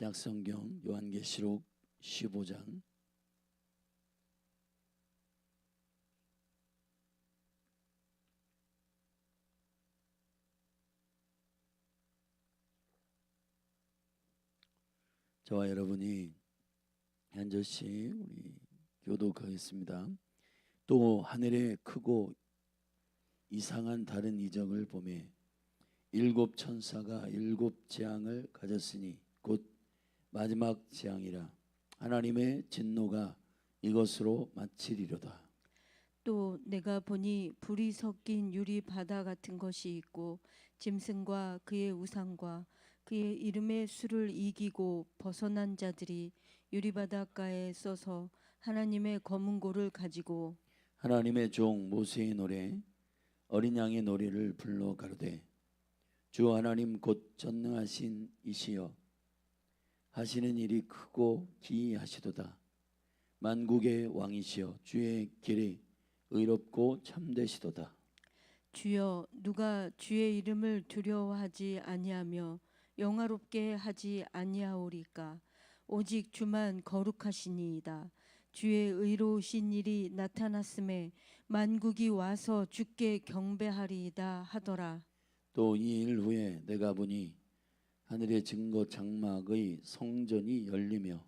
신약성경 요한계시록 15장 저와 여러분이 한 절씩 우리 교독하겠습니다. 또 하늘에 크고 이상한 다른 이적을 보매 일곱 천사가 일곱 재앙을 가졌으니 곧 마지막 재앙이라. 하나님의 진노가 이것으로 마치리로다. 또 내가 보니 불이 섞인 유리 바다 같은 것이 있고 짐승과 그의 우상과 그의 이름의 수를 이기고 벗어난 자들이 유리 바닷가에 서서 하나님의 검은 고를 가지고 하나님의 종 모세의 노래 어린 양의 노래를 불러 가로되 주 하나님 곧 전능하신 이시여 하시는 일이 크고 기이하시도다. 만국의 왕이시여 주의 길이 의롭고 참되시도다. 주여 누가 주의 이름을 두려워하지 아니하며 영화롭게 하지 아니하오리까. 오직 주만 거룩하시니이다. 주의 의로우신 일이 나타났음에 만국이 와서 주께 경배하리이다 하더라. 또 이 일 후에 내가 보니 하늘의 증거 장막의 성전이 열리며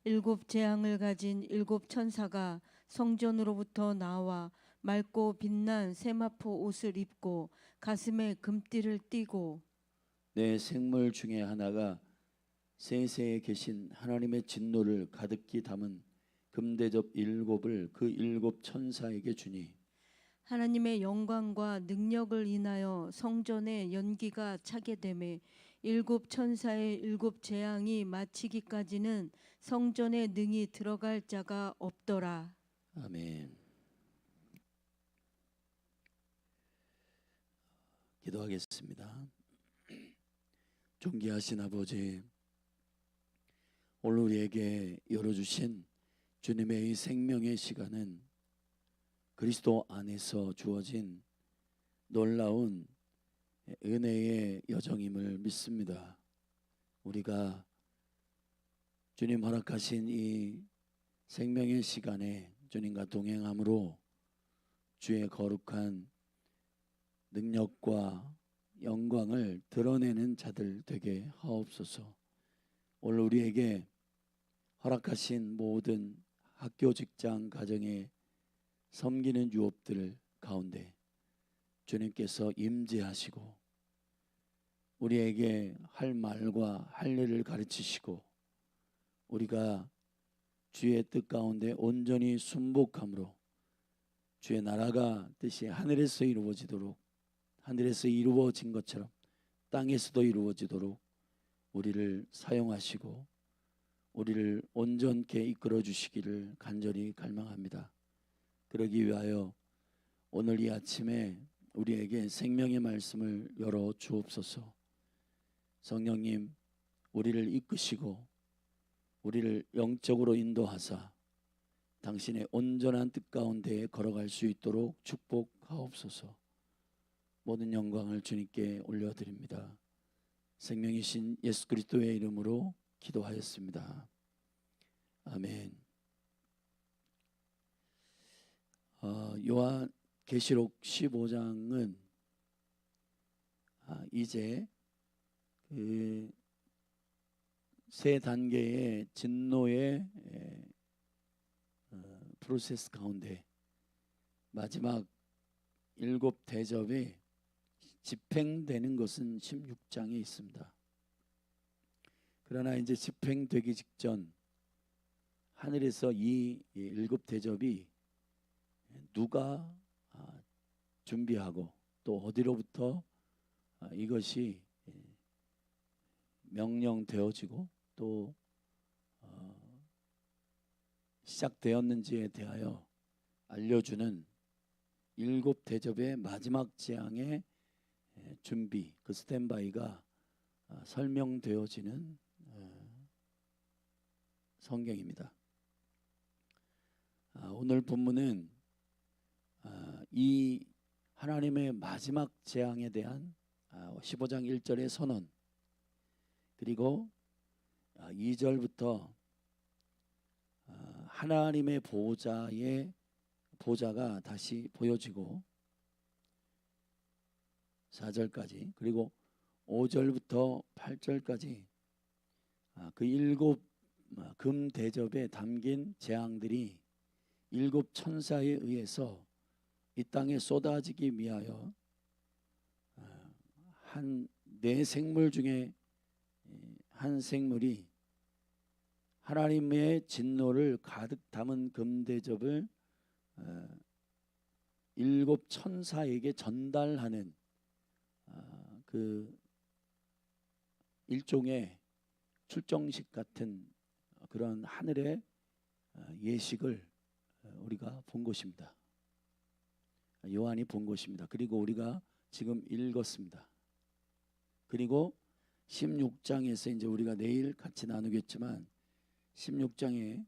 일곱 재앙을 가진 일곱 천사가 성전으로부터 나와 맑고 빛난 세마포 옷을 입고 가슴에 금띠를 띠고 내 생물 중에 하나가 세세에 계신 하나님의 진노를 가득히 담은 금대접 일곱을 그 일곱 천사에게 주니 하나님의 영광과 능력을 인하여 성전에 연기가 차게 되매 일곱 천사의 일곱 재앙이 마치기까지는 성전에 능히 들어갈 자가 없더라. 아멘. 기도하겠습니다. 존귀하신 아버지, 오늘 우리에게 열어주신 주님의 이 생명의 시간은 그리스도 안에서 주어진 놀라운 은혜의 여정임을 믿습니다. 우리가 주님 허락하신 이 생명의 시간에 주님과 동행함으로 주의 거룩한 능력과 영광을 드러내는 자들 되게 하옵소서. 오늘 우리에게 허락하신 모든 학교, 직장, 가정에 섬기는 유업들 가운데 주님께서 임재하시고 우리에게 할 말과 할 일을 가르치시고 우리가 주의 뜻 가운데 온전히 순복함으로 주의 나라가 뜻이 하늘에서 이루어지도록, 하늘에서 이루어진 것처럼 땅에서도 이루어지도록 우리를 사용하시고 우리를 온전케 이끌어 주시기를 간절히 갈망합니다. 그러기 위하여 오늘 이 아침에 우리에게 생명의 말씀을 열어 주옵소서. 성령님, 우리를 이끄시고 우리를 영적으로 인도하사 당신의 온전한 뜻 가운데 걸어갈 수 있도록 축복하옵소서. 모든 영광을 주님께 올려드립니다. 생명이신 예수 그리스도의 이름으로 기도하였습니다. 아멘. 요한계시록 15장은 이제 그 세 단계의 진노의 프로세스 가운데 마지막 일곱 대접이 집행되는 것은 16장에 있습니다. 그러나 이제 집행되기 직전 하늘에서 이 일곱 대접이 누가 준비하고 또 어디로부터 이것이 명령되어지고 또 시작되었는지에 대하여 알려주는 일곱 대접의 마지막 재앙의 준비, 그 스탠바이가 설명되어지는 성경입니다. 오늘 본문은 이 하나님의 마지막 재앙에 대한 15장 1절의 선언, 그리고 2절부터 하나님의 보좌가 다시 보여지고 4절까지, 그리고 5절부터 8절까지 그 일곱 금 대접에 담긴 재앙들이 일곱 천사에 의해서 이 땅에 쏟아지기 위하여 한 네 생물 중에 한 생물이 하나님의 진노를 가득 담은 금대접을 일곱 천사에게 전달하는 그 일종의 출정식 같은 그런 하늘의 예식을 우리가 본 것입니다. 요한이 본 것입니다. 그리고 우리가 지금 읽었습니다. 그리고 16장에서 이제 우리가 내일 같이 나누겠지만 16장의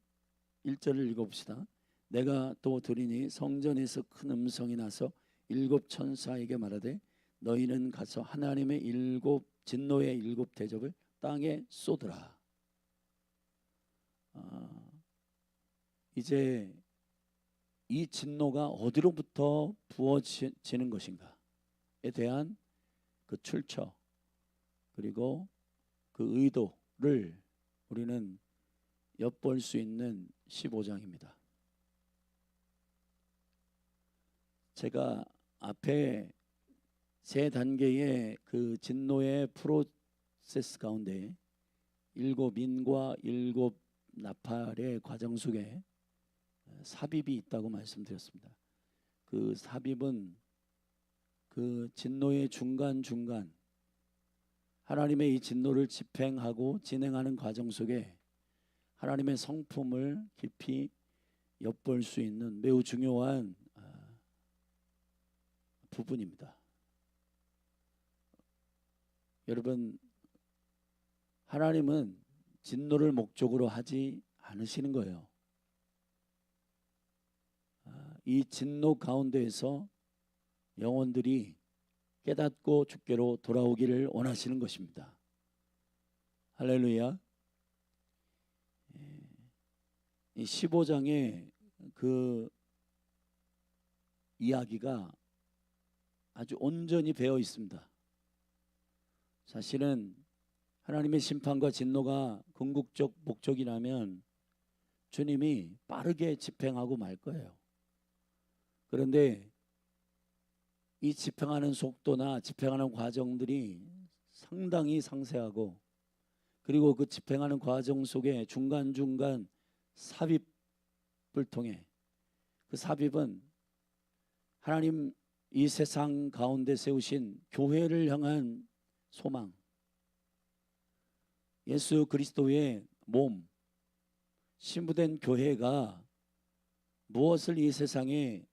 1절을 읽어봅시다. 내가 또 들으니 성전에서 큰 음성이 나서 일곱 천사에게 말하되 너희는 가서 하나님의 진노의 일곱 대접을 땅에 쏟으라. 이제 이 진노가 어디로부터 부어지는 것인가에 대한 그 출처 그리고 그 의도를 우리는 엿볼 수 있는 15장입니다. 제가 앞에 세 단계의 그 진노의 프로세스 가운데 일곱 인과 일곱 나팔의 과정 속에 삽입이 있다고 말씀드렸습니다. 그 삽입은 그 진노의 중간중간 하나님의 이 진노를 집행하고 진행하는 과정 속에 하나님의 성품을 깊이 엿볼 수 있는 매우 중요한 부분입니다. 여러분, 하나님은 진노를 목적으로 하지 않으시는 거예요. 이 진노 가운데에서 영혼들이 깨닫고 주께로 돌아오기를 원하시는 것입니다. 할렐루야. 이 15장의 그 이야기가 아주 온전히 배어 있습니다. 사실은 하나님의 심판과 진노가 궁극적 목적이라면 주님이 빠르게 집행하고 말 거예요. 그런데 이 집행하는 속도나 집행하는 과정들이 상당히 상세하고 그리고 그 집행하는 과정 속에 중간중간 삽입을 통해 그 삽입은 하나님 이 세상 가운데 세우신 교회를 향한 소망, 예수 그리스도의 몸, 신부된 교회가 무엇을 이 세상에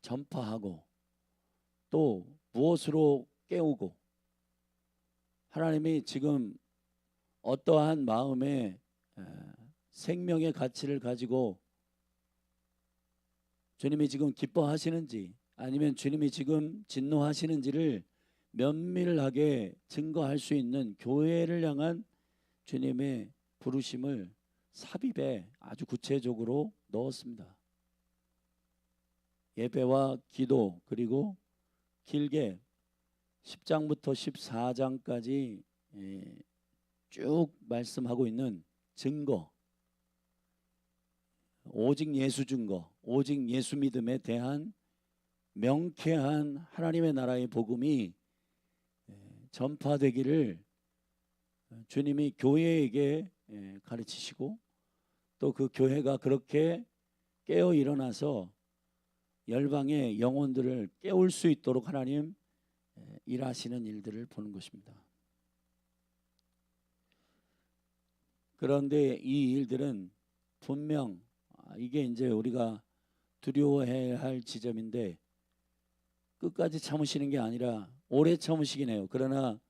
전파하고 또 무엇으로 깨우고 하나님이 지금 어떠한 마음의 생명의 가치를 가지고 주님이 지금 기뻐하시는지 아니면 주님이 지금 진노하시는지를 면밀하게 증거할 수 있는 교회를 향한 주님의 부르심을 삽입에 아주 구체적으로 넣었습니다. 예배와 기도 그리고 길게 10장부터 14장까지 쭉 말씀하고 있는 증거, 오직 예수 증거, 오직 예수 믿음에 대한 명쾌한 하나님의 나라의 복음이 전파되기를 주님이 교회에게 가르치시고 또 그 교회가 그렇게 깨어 일어나서 열방의 영혼들을 깨울 수 있도록 하나님 일하시는 일들을 보는 것입니다. 그런데 이 일들은 분명 이게 이제 우리가 두려워해야 할 지점인데 끝까지 참으시는 게 아니라 오래 참으시긴 해요. 그러나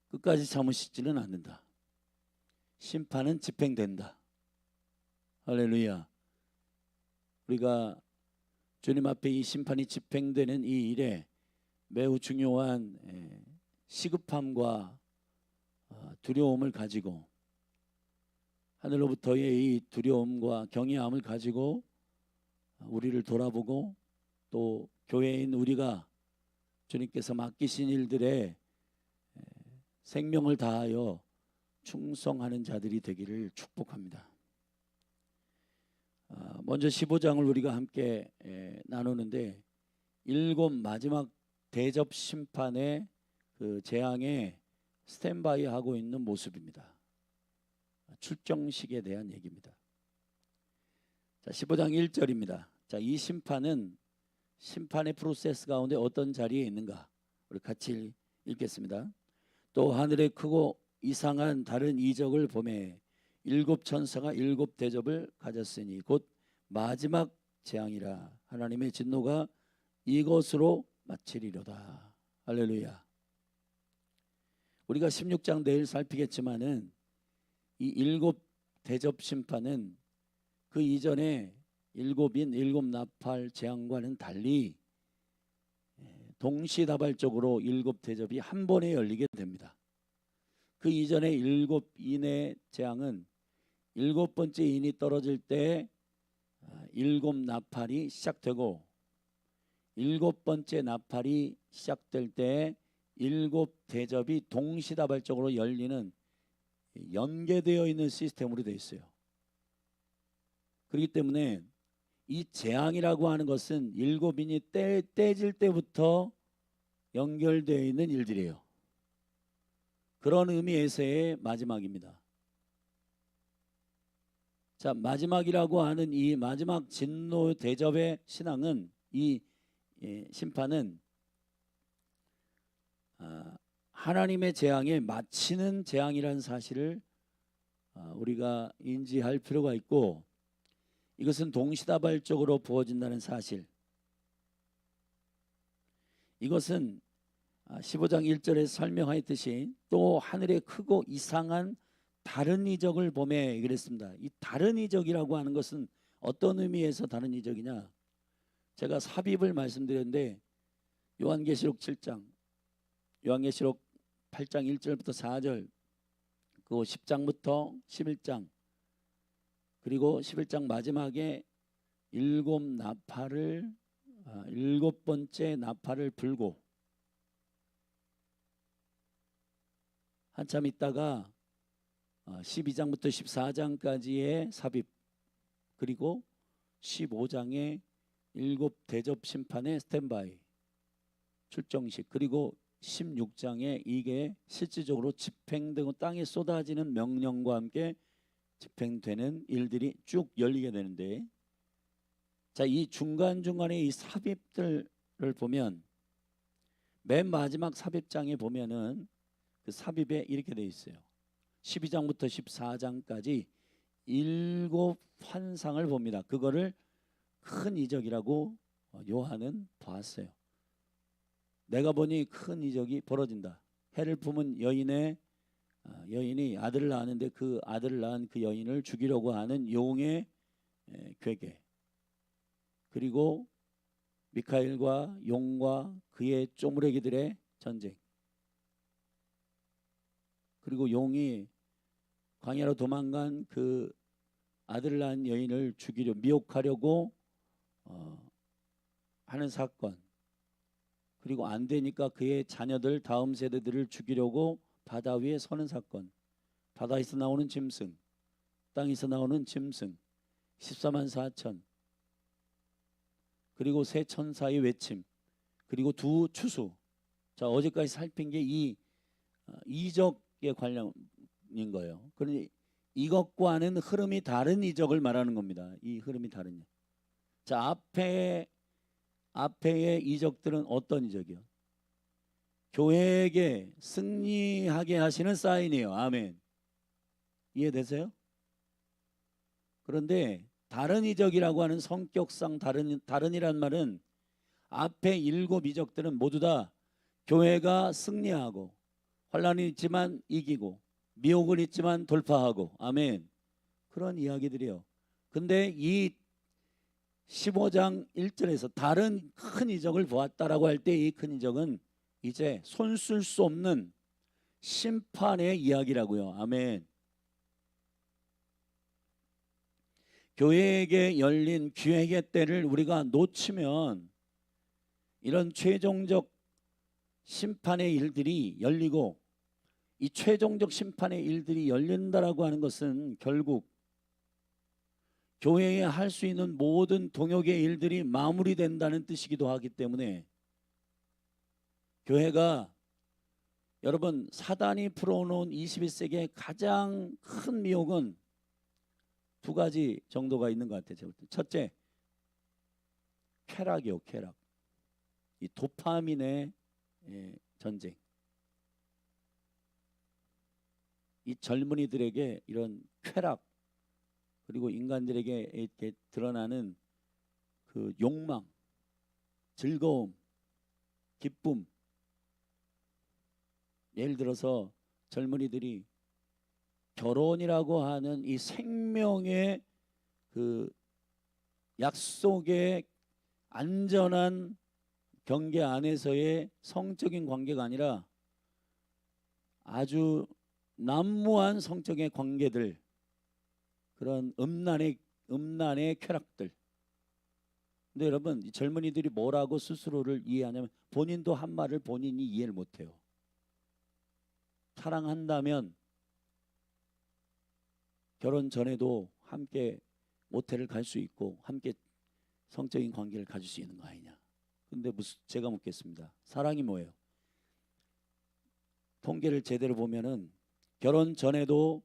끝까지 참으시지는 않는다. 심판은 집행된다. 할렐루야. 우리가 주님 앞에 이 심판이 집행되는 이 일에 매우 중요한 시급함과 두려움을 가지고 하늘로부터의 이 두려움과 경외함을 가지고 우리를 돌아보고 또 교회인 우리가 주님께서 맡기신 일들에 생명을 다하여 충성하는 자들이 되기를 축복합니다. 먼저 15장을 우리가 함께 나누는데 일곱 마지막 대접 심판의 그 재앙에 스탠바이 하고 있는 모습입니다. 출정식에 대한 얘기입니다. 자, 15장 1절입니다. 자, 이 심판은 심판의 프로세스 가운데 어떤 자리에 있는가? 우리 같이 읽겠습니다. 또 하늘에 크고 이상한 다른 이적을 보매 일곱 천사가 일곱 대접을 가졌으니 곧 마지막 재앙이라 하나님의 진노가 이것으로 마치리로다. 할렐루야. 우리가 16장 내일 살피겠지만은 이 일곱 대접 심판은 그 이전에 일곱인 일곱 나팔 재앙과는 달리 동시다발적으로 일곱 대접이 한 번에 열리게 됩니다. 그 이전에 일곱 인의 재앙은 일곱 번째 인이 떨어질 때 일곱 나팔이 시작되고 일곱 번째 나팔이 시작될 때 일곱 대접이 동시다발적으로 열리는 연계되어 있는 시스템으로 되어 있어요. 그렇기 때문에 이 재앙이라고 하는 것은 일곱 인이 떼질 때부터 연결되어 있는 일들이에요. 그런 의미에서의 마지막입니다. 자, 마지막이라고 하는 이 마지막 진노 대접의 신앙은 이 심판은 하나님의 재앙에 마치는 재앙이라는 사실을 우리가 인지할 필요가 있고 이것은 동시다발적으로 부어진다는 사실, 이것은 15장 1절에 설명하였듯이 또 하늘에 크고 이상한 다른 이적을 보매 그랬습니다. 이 다른 이적이라고 하는 것은 어떤 의미에서 다른 이적이냐? 제가 삽입을 말씀드렸는데 요한계시록 7장, 요한계시록 8장 1절부터 4절, 그리고 10장부터 11장, 그리고 11장 마지막에 일곱 번째 나팔을 불고 한참 있다가 12장부터 14장까지의 삽입, 그리고 15장의 일곱 대접 심판의 스탠바이 출정식, 그리고 16장에 이게 실질적으로 집행되고 땅에 쏟아지는 명령과 함께 집행되는 일들이 쭉 열리게 되는데, 자, 이 중간중간에 이 삽입들을 보면 맨 마지막 삽입장에 보면은 그 삽입에 이렇게 돼 있어요. 12장부터 14장까지 일곱 환상을 봅니다. 그거를 큰 이적이라고 요한은 봤어요. 내가 보니 큰 이적이 벌어진다. 해를 품은 여인이 아들을 낳았는데 그 아들을 낳은 그 여인을 죽이려고 하는 용의 괴계, 그리고 미카엘과 용과 그의 쪼무레기들의 전쟁, 그리고 용이 광야로 도망간 그 아들을 낳은 여인을 미혹하려고 하는 사건, 그리고 안 되니까 그의 자녀들 다음 세대들을 죽이려고 바다 위에 서는 사건, 바다에서 나오는 짐승, 땅에서 나오는 짐승 14만 4천, 그리고 세 천사의 외침, 그리고 두 추수. 자, 어제까지 살핀 게 이 이적에 관련인 거예요. 그러니 이것과는 흐름이 다른 이적을 말하는 겁니다. 이 흐름이 다른. 자, 앞에의 이적들은 어떤 이적이요? 교회에게 승리하게 하시는 사인이에요. 아멘. 이해되세요? 그런데 다른 이적이라고 하는 성격상 다른이란 말은 앞에 일곱 이적들은 모두 다 교회가 승리하고 환난이 있지만 이기고 미혹은 있지만 돌파하고, 아멘, 그런 이야기들이에요. 근데 이 15장 1절에서 다른 큰 이적을 보았다라고 할 때 이 큰 이적은 이제 손쓸 수 없는 심판의 이야기라고요. 아멘. 교회에게 열린 기회의 때를 우리가 놓치면 이런 최종적 심판의 일들이 열리고, 이 최종적 심판의 일들이 열린다라고 하는 것은 결국 교회에 할 수 있는 모든 동역의 일들이 마무리된다는 뜻이기도 하기 때문에, 교회가, 여러분, 사단이 풀어놓은 21세기의 가장 큰 미혹은 두 가지 정도가 있는 것 같아요. 첫째, 쾌락이요, 쾌락. 이 도파민의 전쟁. 이 젊은이들에게 이런 쾌락, 그리고 인간들에게 이렇게 드러나는 그 욕망, 즐거움, 기쁨. 예를 들어서 젊은이들이 결혼이라고 하는 이 생명의 그 약속의 안전한 경계 안에서의 성적인 관계가 아니라 아주 난무한 성적인 관계들, 그런 음란의 쾌락들. 근데 여러분, 이 젊은이들이 뭐라고 스스로를 이해하냐면, 본인도 한 말을 본인이 이해를 못해요. 사랑한다면 결혼 전에도 함께 모텔을 갈 수 있고 함께 성적인 관계를 가질 수 있는 거 아니냐. 근데 제가 묻겠습니다. 사랑이 뭐예요? 통계를 제대로 보면은 결혼 전에도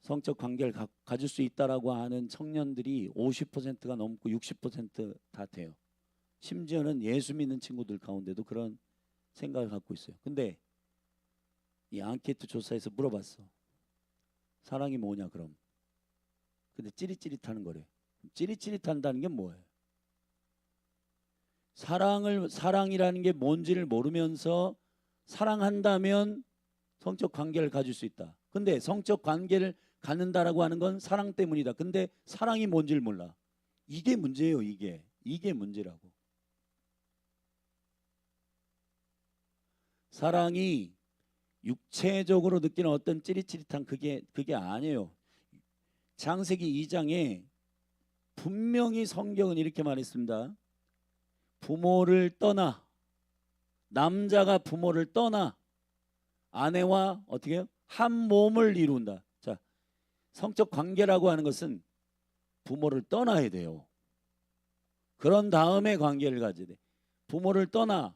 성적 관계를 가질 수 있다라고 하는 청년들이 50%가 넘고 60% 다 돼요. 심지어는 예수 믿는 친구들 가운데도 그런 생각을 갖고 있어요. 근데 이 앙케이트 조사에서 물어봤어. 사랑이 뭐냐 그럼. 근데 찌릿찌릿하는 거래. 찌릿찌릿한다는 게 뭐예요? 사랑이라는 게 뭔지를 모르면서 사랑한다면 성적 관계를 가질 수 있다. 근데 성적 관계를 갖는다라고 하는 건 사랑 때문이다. 근데 사랑이 뭔지를 몰라. 이게 문제예요. 이게 문제라고. 사랑이 육체적으로 느끼는 어떤 찌릿찌릿한 그게 아니에요. 창세기 2장에 분명히 성경은 이렇게 말했습니다. 부모를 떠나, 남자가 부모를 떠나 아내와 어떻게 해요? 한 몸을 이룬다. 자, 성적 관계라고 하는 것은 부모를 떠나야 돼요. 그런 다음에 관계를 가져야 돼. 부모를 떠나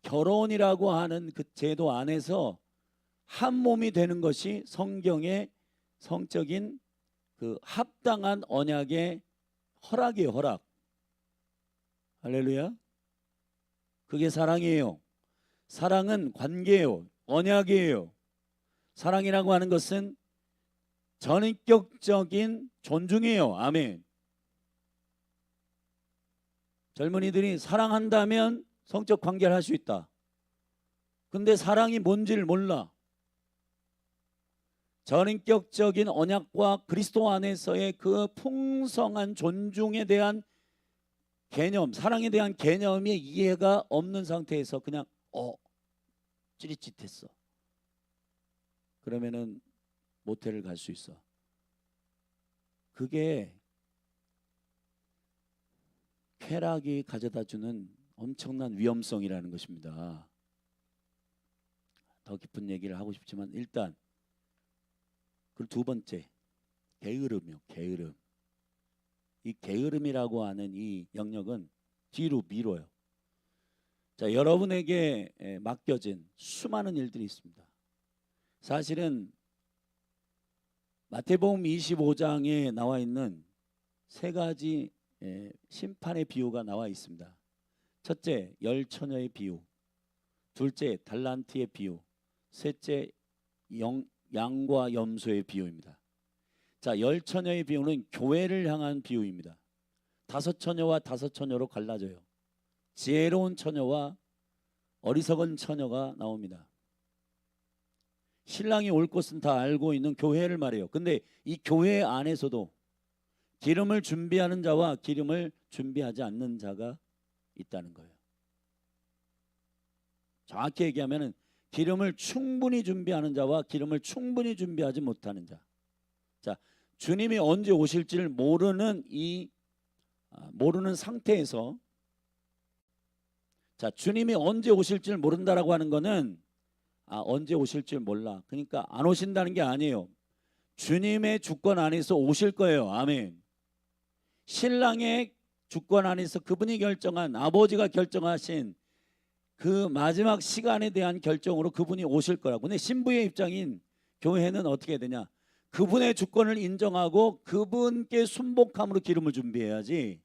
결혼이라고 하는 그 제도 안에서 한 몸이 되는 것이 성경의 성적인 그 합당한 언약의 허락이에요. 허락. 할렐루야. 그게 사랑이에요. 사랑은 관계예요. 언약이에요. 사랑이라고 하는 것은 전인격적인 존중이에요. 아멘. 젊은이들이 사랑한다면 성적 관계를 할 수 있다. 근데 사랑이 뭔지를 몰라. 전인격적인 언약과 그리스도 안에서의 그 풍성한 존중에 대한 개념, 사랑에 대한 개념이 이해가 없는 상태에서 그냥 찌릿찌릿했어. 그러면은 모텔을 갈 수 있어. 그게 쾌락이 가져다주는 엄청난 위험성이라는 것입니다. 더 깊은 얘기를 하고 싶지만 일단 그 두 번째, 게으름이요. 게으름. 이 게으름이라고 하는 이 영역은 뒤로 미뤄요. 자, 여러분에게 맡겨진 수많은 일들이 있습니다. 사실은 마태복음 25장에 나와 있는 세 가지 심판의 비유가 나와 있습니다. 첫째, 열 처녀의 비유. 둘째, 달란트의 비유. 셋째, 양과 염소의 비유입니다. 자, 열 처녀의 비유는 교회를 향한 비유입니다. 다섯 처녀와 다섯 처녀로 갈라져요. 지혜로운 처녀와 어리석은 처녀가 나옵니다. 신랑이 올 것은 다 알고 있는 교회를 말해요. 근데 이 교회 안에서도 기름을 준비하는 자와 기름을 준비하지 않는 자가 있다는 거예요. 정확히 얘기하면 기름을 충분히 준비하는 자와 기름을 충분히 준비하지 못하는 자. 자, 주님이 언제 오실지를 모르는 상태에서, 자, 주님이 언제 오실지를 모른다라고 하는 거는 언제 오실지 몰라. 그러니까 안 오신다는 게 아니에요. 주님의 주권 안에서 오실 거예요. 아멘. 신랑의 주권 안에서 그분이 결정한, 아버지가 결정하신 그 마지막 시간에 대한 결정으로 그분이 오실 거라고. 근데 신부의 입장인 교회는 어떻게 되냐? 그분의 주권을 인정하고 그분께 순복함으로 기름을 준비해야지,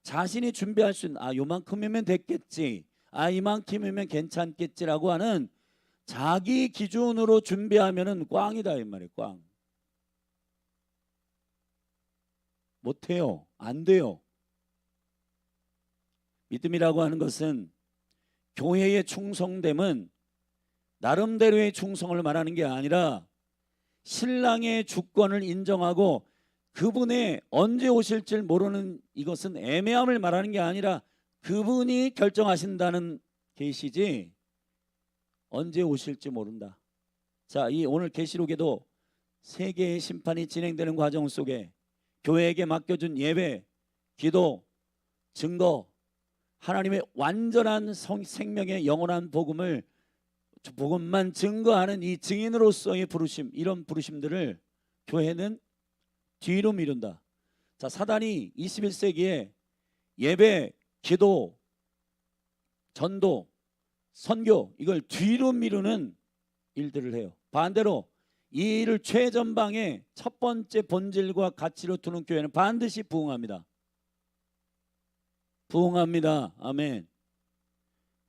자신이 준비할 수 있는 요만큼이면 됐겠지, 이만큼이면 괜찮겠지라고 하는 자기 기준으로 준비하면은 꽝이다 이 말이에요. 꽝. 못해요. 안 돼요. 믿음이라고 하는 것은, 교회의 충성됨은 나름대로의 충성을 말하는 게 아니라 신랑의 주권을 인정하고 그분의 언제 오실지 모르는, 이것은 애매함을 말하는 게 아니라 그분이 결정하신다는 계시지 언제 오실지 모른다. 자, 이 오늘 계시록에도 세 개의 심판이 진행되는 과정 속에 교회에게 맡겨준 예배, 기도, 증거, 하나님의 완전한 생명의 영원한 복음만 증거하는 이 증인으로서의 부르심, 이런 부르심들을 교회는 뒤로 미룬다. 자, 사단이 21세기에 예배, 기도, 전도, 선교, 이걸 뒤로 미루는 일들을 해요. 반대로 이 일을 최전방에 첫 번째 본질과 가치로 두는 교회는 반드시 부흥합니다. 부흥합니다. 아멘.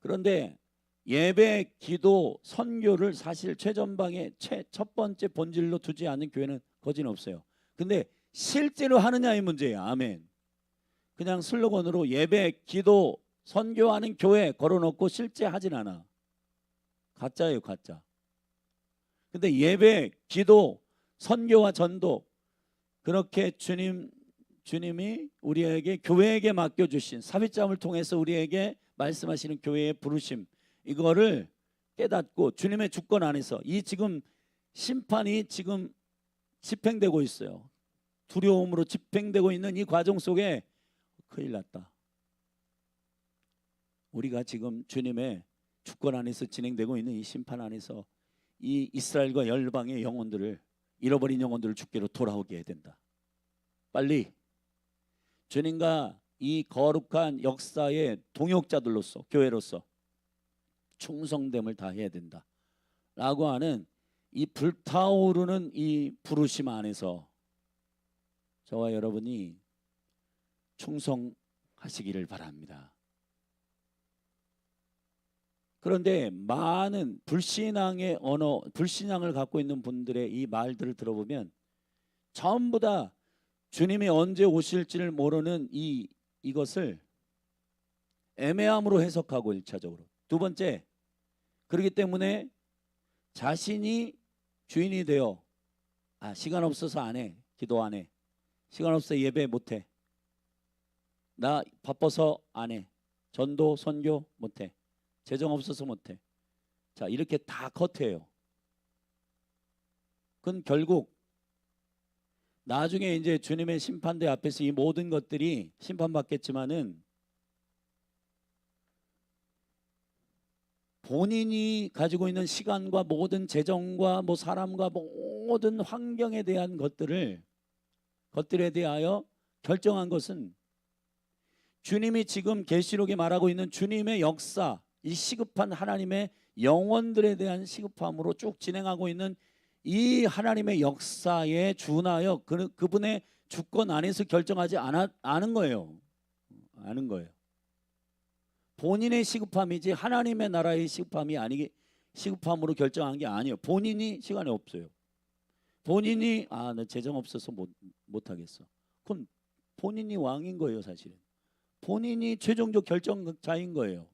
그런데 예배, 기도, 선교를 사실 최전방에 첫 번째 본질로 두지 않는 교회는 거진 없어요. 근데 실제로 하느냐의 문제예요. 아멘. 그냥 슬로건으로 예배, 기도, 선교하는 교회 걸어놓고 실제 하진 않아. 가짜예요, 가짜. 근데 예배, 기도, 선교와 전도, 그렇게 주님이 우리에게, 교회에게 맡겨주신 삽입자를 통해서 우리에게 말씀하시는 교회의 부르심, 이거를 깨닫고 주님의 주권 안에서 이 지금 심판이 지금 집행되고 있어요. 두려움으로 집행되고 있는 이 과정 속에 큰일 났다. 우리가 지금 주님의 주권 안에서 진행되고 있는 이 심판 안에서 이 이스라엘과 열방의 영혼들을, 잃어버린 영혼들을 주께로 돌아오게 해야 된다. 빨리 주님과 이 거룩한 역사의 동역자들로서, 교회로서 충성됨을 다해야 된다 라고 하는 이 불타오르는 이 부르심 안에서 저와 여러분이 충성하시기를 바랍니다. 그런데 많은 불신앙의 언어, 불신앙을 갖고 있는 분들의 이 말들을 들어보면 전부 다 주님이 언제 오실지를 모르는 이것을 애매함으로 해석하고, 1차적으로. 두 번째, 그렇기 때문에 자신이 주인이 되어 시간 없어서 안 해, 기도 안 해, 시간 없어서 예배 못 해, 나 바빠서 안 해, 전도 선교 못 해, 재정 없어서 못 해. 자, 이렇게 다 컷해요. 그건 결국 나중에 이제 주님의 심판대 앞에서 이 모든 것들이 심판받겠지만은 본인이 가지고 있는 시간과 모든 재정과 사람과 모든 환경에 대한 것들에 대하여 결정한 것은 주님이 지금 계시록에 말하고 있는 주님의 역사, 이 시급한 하나님의 영혼들에 대한 시급함으로 쭉 진행하고 있는 이 하나님의 역사에 준하여 그분의 주권 안에서 결정하지 않은 거예요. 아는 거예요. 본인의 시급함이지 하나님의 나라의 시급함으로 결정한 게 아니에요. 본인이 시간이 없어요. 본인이 나 재정 없어서 못 하겠어. 그건 본인이 왕인 거예요, 사실은. 본인이 최종적 결정자인 거예요.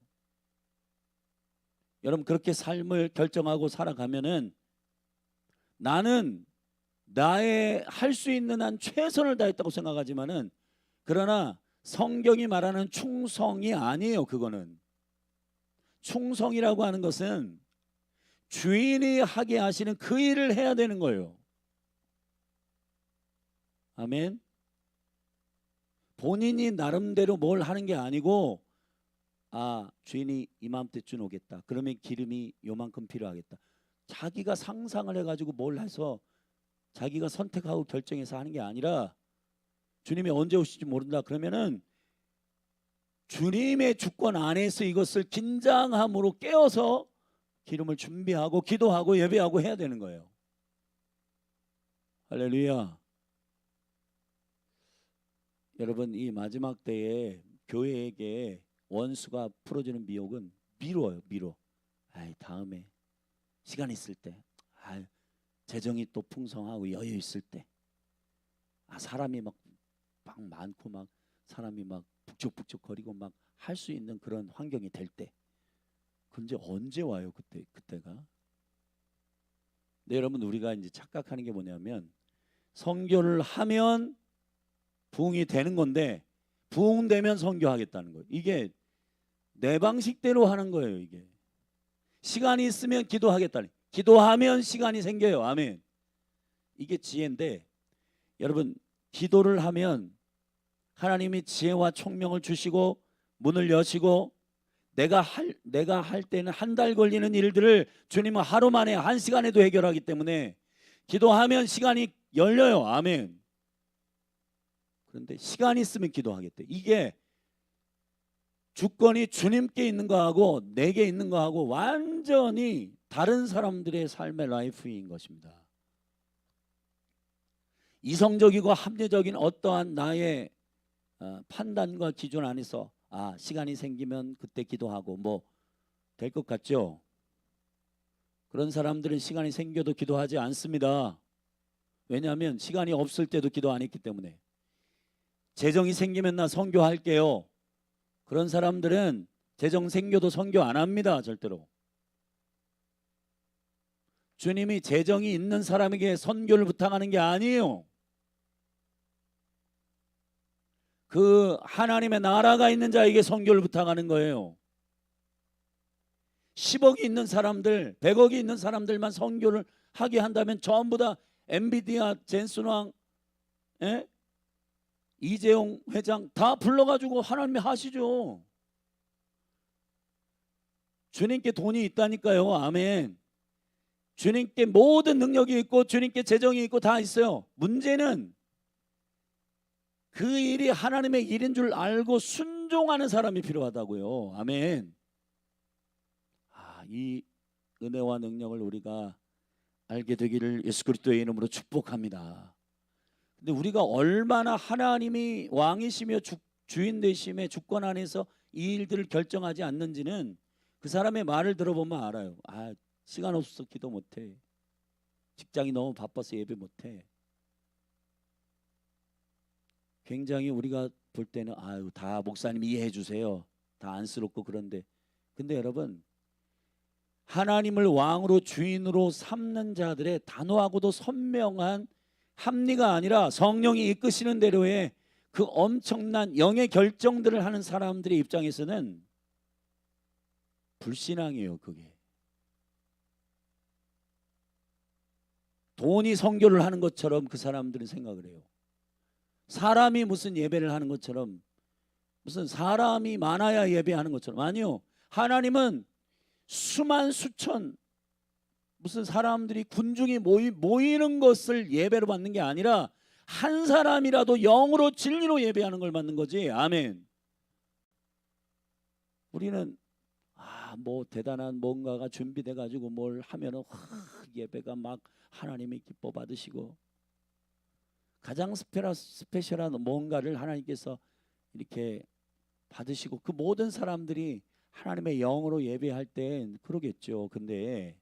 여러분, 그렇게 삶을 결정하고 살아가면은 나는 나의 할 수 있는 한 최선을 다했다고 생각하지만은, 그러나 성경이 말하는 충성이 아니에요. 그거는 충성이라고 하는 것은 주인이 하게 하시는 그 일을 해야 되는 거예요. 아멘. 본인이 나름대로 뭘 하는 게 아니고 주인이 이맘때쯤 오겠다. 그러면 기름이 요만큼 필요하겠다. 자기가 상상을 해가지고 뭘 해서 자기가 선택하고 결정해서 하는 게 아니라 주님이 언제 오실지 모른다. 그러면은 주님의 주권 안에서 이것을 긴장함으로 깨어서 기름을 준비하고 기도하고 예배하고 해야 되는 거예요. 할렐루야. 여러분, 이 마지막 때에 교회에게 원수가 풀어주는 미혹은 미뤄요. 다음에 시간 있을 때, 재정이 또 풍성하고 여유 있을 때, 사람이 막 많고 막 사람이 막 북적북적 거리고 막 할 수 있는 그런 환경이 될 때, 근데 언제 와요? 그때가. 네, 여러분, 우리가 이제 착각하는 게 뭐냐면 선교를 하면 부흥이 되는 건데 부흥되면 선교하겠다는 거예요. 이게 내 방식대로 하는 거예요. 이게 시간이 있으면 기도하겠다는, 기도하면 시간이 생겨요. 아멘. 이게 지혜인데 여러분, 기도를 하면 하나님이 지혜와 총명을 주시고 문을 여시고 내가 할 때는 한 달 걸리는 일들을 주님은 하루 만에 한 시간에도 해결하기 때문에 기도하면 시간이 열려요. 아멘. 그런데 시간이 있으면 기도하겠대. 이게 주권이 주님께 있는 거하고 내게 있는 거하고 완전히 다른 사람들의 삶의 라이프인 것입니다. 이성적이고 합리적인 어떠한 나의 판단과 기준 안에서 시간이 생기면 그때 기도하고 뭐 될 것 같죠? 그런 사람들은 시간이 생겨도 기도하지 않습니다. 왜냐하면 시간이 없을 때도 기도 안 했기 때문에. 재정이 생기면 나 선교할게요. 그런 사람들은 재정 생겨도 선교 안 합니다. 절대로. 주님이 재정이 있는 사람에게 선교를 부탁하는 게 아니에요. 그 하나님의 나라가 있는 자에게 선교를 부탁하는 거예요. 10억이 있는 사람들, 100억이 있는 사람들만 선교를 하게 한다면 전부 다 엔비디아, 젠슨왕, 이재용 회장 다 불러가지고 하나님이 하시죠. 주님께 돈이 있다니까요. 아멘. 주님께 모든 능력이 있고 주님께 재정이 있고 다 있어요. 문제는 그 일이 하나님의 일인 줄 알고 순종하는 사람이 필요하다고요. 아멘. 이 은혜와 능력을 우리가 알게 되기를 예수 그리스도의 이름으로 축복합니다. 근데 우리가 얼마나 하나님이 왕이시며 주인 되심의 주권 안에서 이 일들을 결정하지 않는지는 그 사람의 말을 들어보면 알아요. 시간 없어서 기도 못해. 직장이 너무 바빠서 예배 못해. 굉장히 우리가 볼 때는 다 목사님 이해해 주세요. 다 안쓰럽고 그런데, 근데 여러분, 하나님을 왕으로 주인으로 삼는 자들의 단호하고도 선명한 합리가 아니라 성령이 이끄시는 대로의 그 엄청난 영의 결정들을 하는 사람들의 입장에서는 불신앙이에요. 그게 돈이 선교를 하는 것처럼 그 사람들은 생각을 해요. 사람이 무슨 예배를 하는 것처럼, 무슨 사람이 많아야 예배하는 것처럼. 아니요, 하나님은 수만 수천 무슨 사람들이 군중이 모이는 것을 예배로 받는 게 아니라 한 사람이라도 영으로 진리로 예배하는 걸 받는 거지. 아멘. 우리는 뭐 대단한 뭔가가 준비돼 가지고 뭘 하면은 예배가 막 하나님이 기뻐 받으시고 가장 스페셜한 뭔가를 하나님께서 이렇게 받으시고 그 모든 사람들이 하나님의 영으로 예배할 땐 그러겠죠. 근데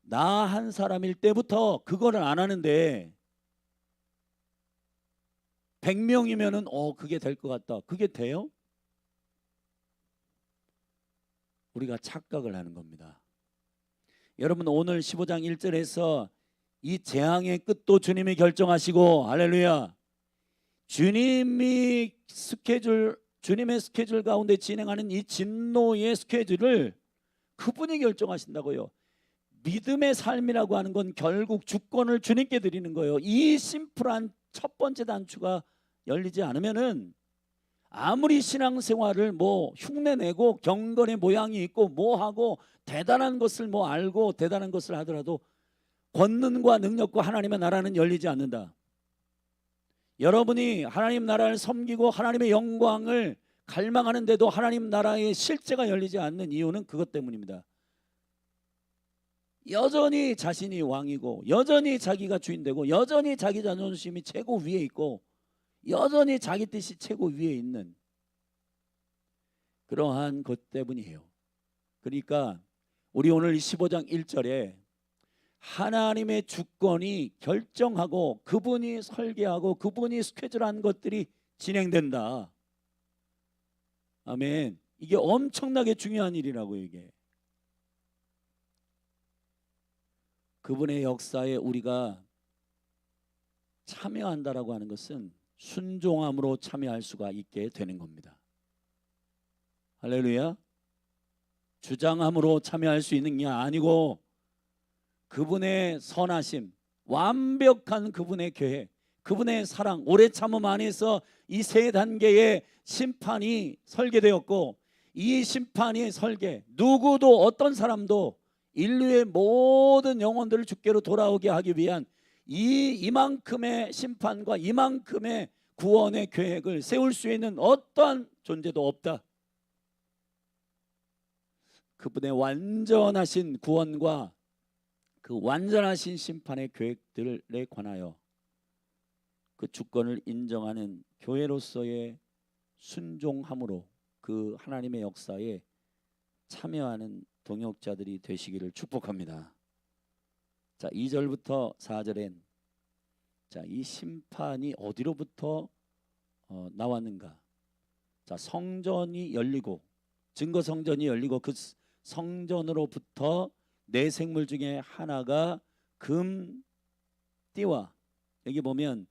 나 한 사람일 때부터 그거를 안 하는데 100명이면은 그게 될 것 같다. 그게 돼요? 우리가 착각을 하는 겁니다. 여러분, 오늘 15장 1절에서 이 재앙의 끝도 주님이 결정하시고, 할렐루야, 주님의 스케줄 가운데 진행하는 이 진노의 스케줄을 그분이 결정하신다고요. 믿음의 삶이라고 하는 건 결국 주권을 주님께 드리는 거예요. 이 심플한 첫 번째 단추가 열리지 않으면은 아무리 신앙생활을 뭐 흉내내고 경건의 모양이 있고 뭐 하고 대단한 것을 뭐 알고 대단한 것을 하더라도 권능과 능력과 하나님의 나라는 열리지 않는다. 여러분이 하나님 나라를 섬기고 하나님의 영광을 갈망하는데도 하나님 나라의 실제가 열리지 않는 이유는 그것 때문입니다. 여전히 자신이 왕이고 여전히 자기가 주인되고 여전히 자기 자존심이 최고 위에 있고 여전히 자기 뜻이 최고 위에 있는 그러한 것 때문이에요. 그러니까 우리 오늘 15장 1절에 하나님의 주권이 결정하고 그분이 설계하고 그분이 스케줄한 것들이 진행된다. 아멘. 이게 엄청나게 중요한 일이라고. 이게 그분의 역사에 우리가 참여한다라고 하는 것은 순종함으로 참여할 수가 있게 되는 겁니다. 할렐루야. 주장함으로 참여할 수 있는 게 아니고 그분의 선하심, 완벽한 그분의 계획, 그분의 사랑, 오래 참음 안에서 이 세 단계의 심판이 설계되었고 이 심판이 설계, 누구도 어떤 사람도 인류의 모든 영혼들을 주께로 돌아오게 하기 위한 이만큼의 심판과 이만큼의 구원의 계획을 세울 수 있는 어떠한 존재도 없다. 그분의 완전하신 구원과 그 완전하신 심판의 계획들에 관하여 그 주권을 인정하는 교회로서의 순종함으로 그 하나님의 역사에 참여하는 동역자들이 되시기를 축복합니다. 자, 2절부터 4절엔 자, 이 심판이 어디로부터 나왔는가? 자, 성전이 열리고 증거 성전이 열리고 그 성전으로부터 네 생물 중에 하나가 금띠와, 여기 보면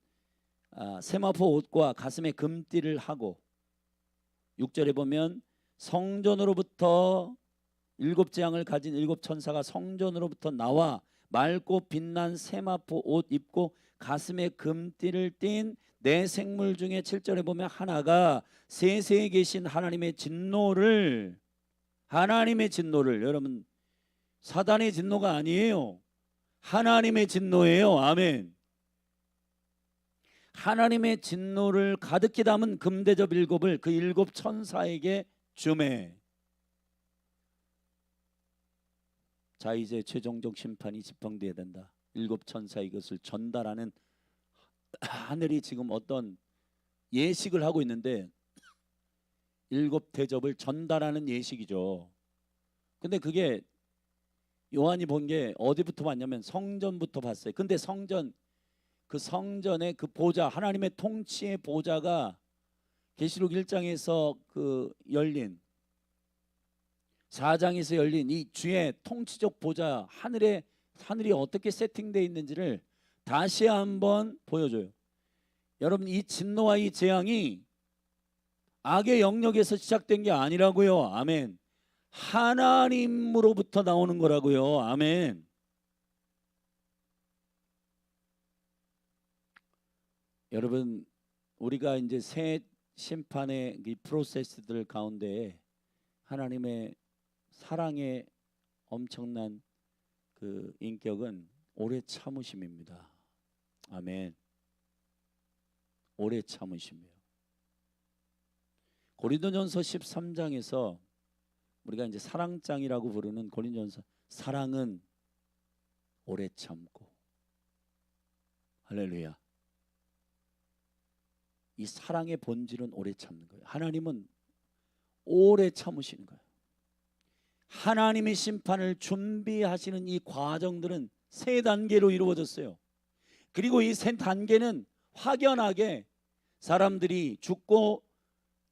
세마포 옷과 가슴에 금띠를 하고, 6절에 보면 성전으로부터 일곱 재앙을 가진 일곱 천사가 성전으로부터 나와 맑고 빛난 세마포 옷 입고 가슴에 금띠를 띤 네 생물 중에 7절에 보면 하나가 세세에 계신 하나님의 진노를, 여러분 사단의 진노가 아니에요. 하나님의 진노예요. 아멘. 하나님의 진노를 가득히 담은 금대접 일곱을 그 일곱 천사에게 주매. 자, 이제 최종적 심판이 집행되어야 된다. 일곱 천사 이것을 전달하는, 하늘이 지금 어떤 예식을 하고 있는데 일곱 대접을 전달하는 예식이죠. 근데 그게 요한이 본 게 어디부터 봤냐면 성전부터 봤어요. 근데 그 성전의 그 보좌, 하나님의 통치의 보좌가 계시록 1장에서 그 열린, 4장에서 열린 이 주의 통치적 보좌, 하늘이 어떻게 세팅되어 있는지를 다시 한번 보여줘요. 여러분, 이 진노와 이 재앙이 악의 영역에서 시작된 게 아니라고요. 아멘. 하나님으로부터 나오는 거라고요. 아멘. 여러분, 우리가 이제 새 심판의 이 프로세스들 가운데 하나님의 사랑의 엄청난 그 인격은 오래 참으심입니다. 아멘. 오래 참으심이에요. 고린도전서 13장에서 우리가 이제 사랑장이라고 부르는 고린도전서, 사랑은 오래 참고. 할렐루야. 이 사랑의 본질은 오래 참는 거예요. 하나님은 오래 참으시는 거예요. 하나님의 심판을 준비하시는 이 과정들은 세 단계로 이루어졌어요. 그리고 이 세 단계는 확연하게 사람들이 죽고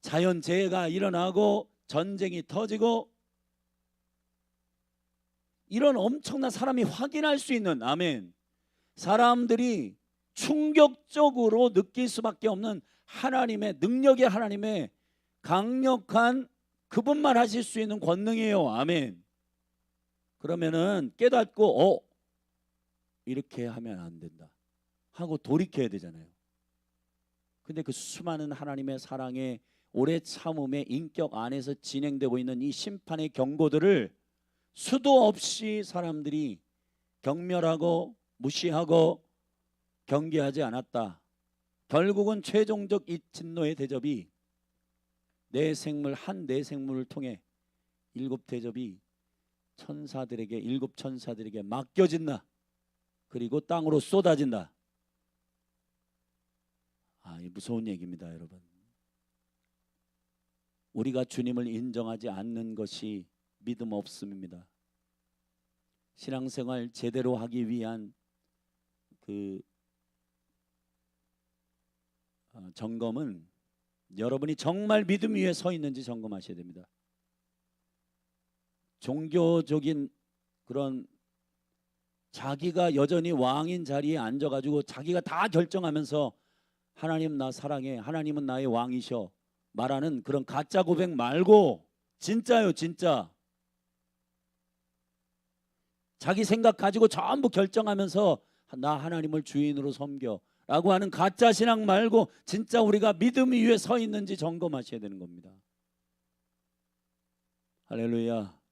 자연재해가 일어나고 전쟁이 터지고 이런 엄청난, 사람이 확인할 수 있는, 아멘, 사람들이 충격적으로 느낄 수밖에 없는 하나님의 능력의, 하나님의 강력한, 그분만 하실 수 있는 권능이에요. 아멘. 그러면은 깨닫고 이렇게 하면 안 된다 하고 돌이켜야 되잖아요. 근데 그 수많은 하나님의 사랑의 오래 참음의 인격 안에서 진행되고 있는 이 심판의 경고들을 수도 없이 사람들이 경멸하고 무시하고 경계하지 않았다. 결국은 최종적 이 진노의 대접이 내 생물을 통해 일곱 대접이 일곱 천사들에게 맡겨진다. 그리고 땅으로 쏟아진다. 이 무서운 얘기입니다, 여러분. 우리가 주님을 인정하지 않는 것이 믿음 없음입니다. 신앙생활 제대로 하기 위한 점검은 여러분이 정말 믿음 위에 서 있는지 점검하셔야 됩니다. 종교적인 그런 자기가 여전히 왕인 자리에 앉아가지고 자기가 다 결정하면서 하나님 나 사랑해, 하나님은 나의 왕이셔 말하는 그런 가짜 고백 말고 진짜요, 진짜 자기 생각 가지고 전부 결정하면서 나 하나님을 주인으로 섬겨 라고 하는 가짜 신앙 말고 진짜 우리가 믿음 위에 서 있는지 점검하셔야 되는 겁니다. 할렐루야.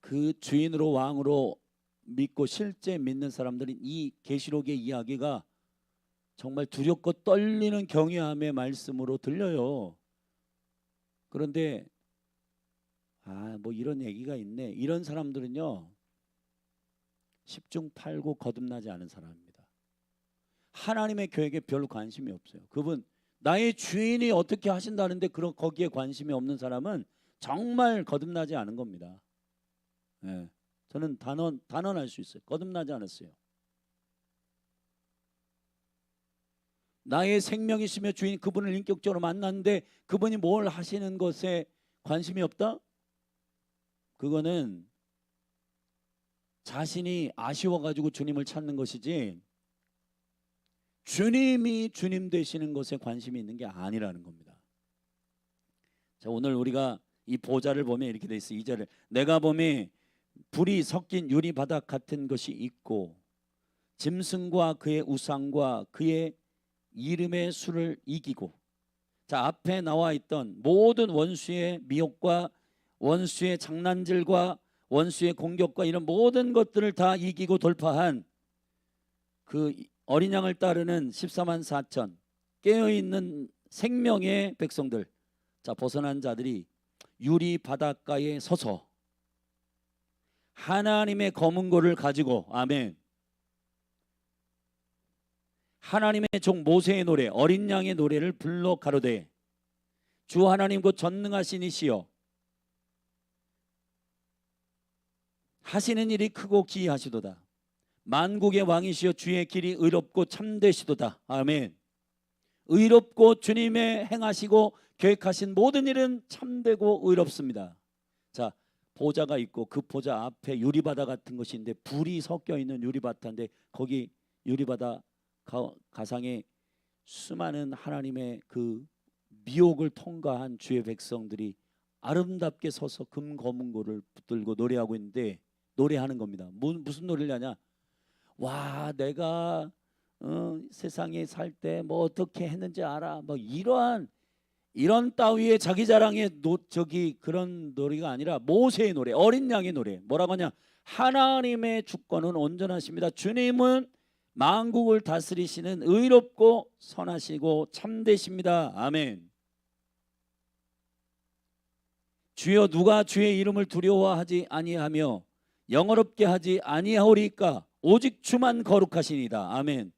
그 주인으로 왕으로 믿고 실제 믿는 사람들은 이 계시록의 이야기가 정말 두렵고 떨리는 경외함의 말씀으로 들려요. 그런데 뭐 이런 얘기가 있네. 이런 사람들은요 10중 8구 거듭나지 않은 사람입니다. 하나님의 계획에 별로 관심이 없어요. 그분 나의 주인이 어떻게 하신다는데 거기에 관심이 없는 사람은 정말 거듭나지 않은 겁니다. 네, 저는 단언할 수 있어요. 거듭나지 않았어요. 나의 생명이시며 주인 그분을 인격적으로 만났는데 그분이 뭘 하시는 것에 관심이 없다? 그거는 자신이 아쉬워가지고 주님을 찾는 것이지 주님이 주님 되시는 것에 관심이 있는 게 아니라는 겁니다. 자, 오늘 우리가 이 보좌를 보면 이렇게 돼 있어요. 2절에 내가 보매 불이 섞인 유리바닥 같은 것이 있고 짐승과 그의 우상과 그의 이름의 수를 이기고. 자, 앞에 나와 있던 모든 원수의 미혹과 원수의 장난질과 원수의 공격과 이런 모든 것들을 다 이기고 돌파한 그 어린 양을 따르는 14만 4천 깨어있는 생명의 백성들, 자 벗어난 자들이 유리 바닷가에 서서 하나님의 검은고를 가지고, 아멘, 하나님의 종 모세의 노래 어린 양의 노래를 불러 가로되 주 하나님 곧 전능하신 이시여 하시는 일이 크고 기이하시도다. 만국의 왕이시여 주의 길이 의롭고 참되시도다. 아멘. 의롭고 주님의 행하시고 계획하신 모든 일은 참되고 의롭습니다. 자, 보좌가 있고 그 보좌 앞에 유리바다 같은 것이 있는데 불이 섞여 있는 유리바다인데 거기 유리바다 가상에 수많은 하나님의 그 미혹을 통과한 주의 백성들이 아름답게 서서 금거문고를 붙들고 노래하고 있는데 노래하는 겁니다. 무슨 노래를 하냐? 와, 내가 세상에 살 때 뭐 어떻게 했는지 알아? 뭐 이런 따위의 자기 자랑의 그런 노래가 아니라 모세의 노래, 어린 양의 노래. 뭐라고 하냐? 하나님의 주권은 온전하십니다. 주님은 만국을 다스리시는 의롭고 선하시고 참되십니다. 아멘. 주여 누가 주의 이름을 두려워하지 아니하며 영어롭게 하지 아니하오리까? 오직 주만 거룩하시니다. 아멘.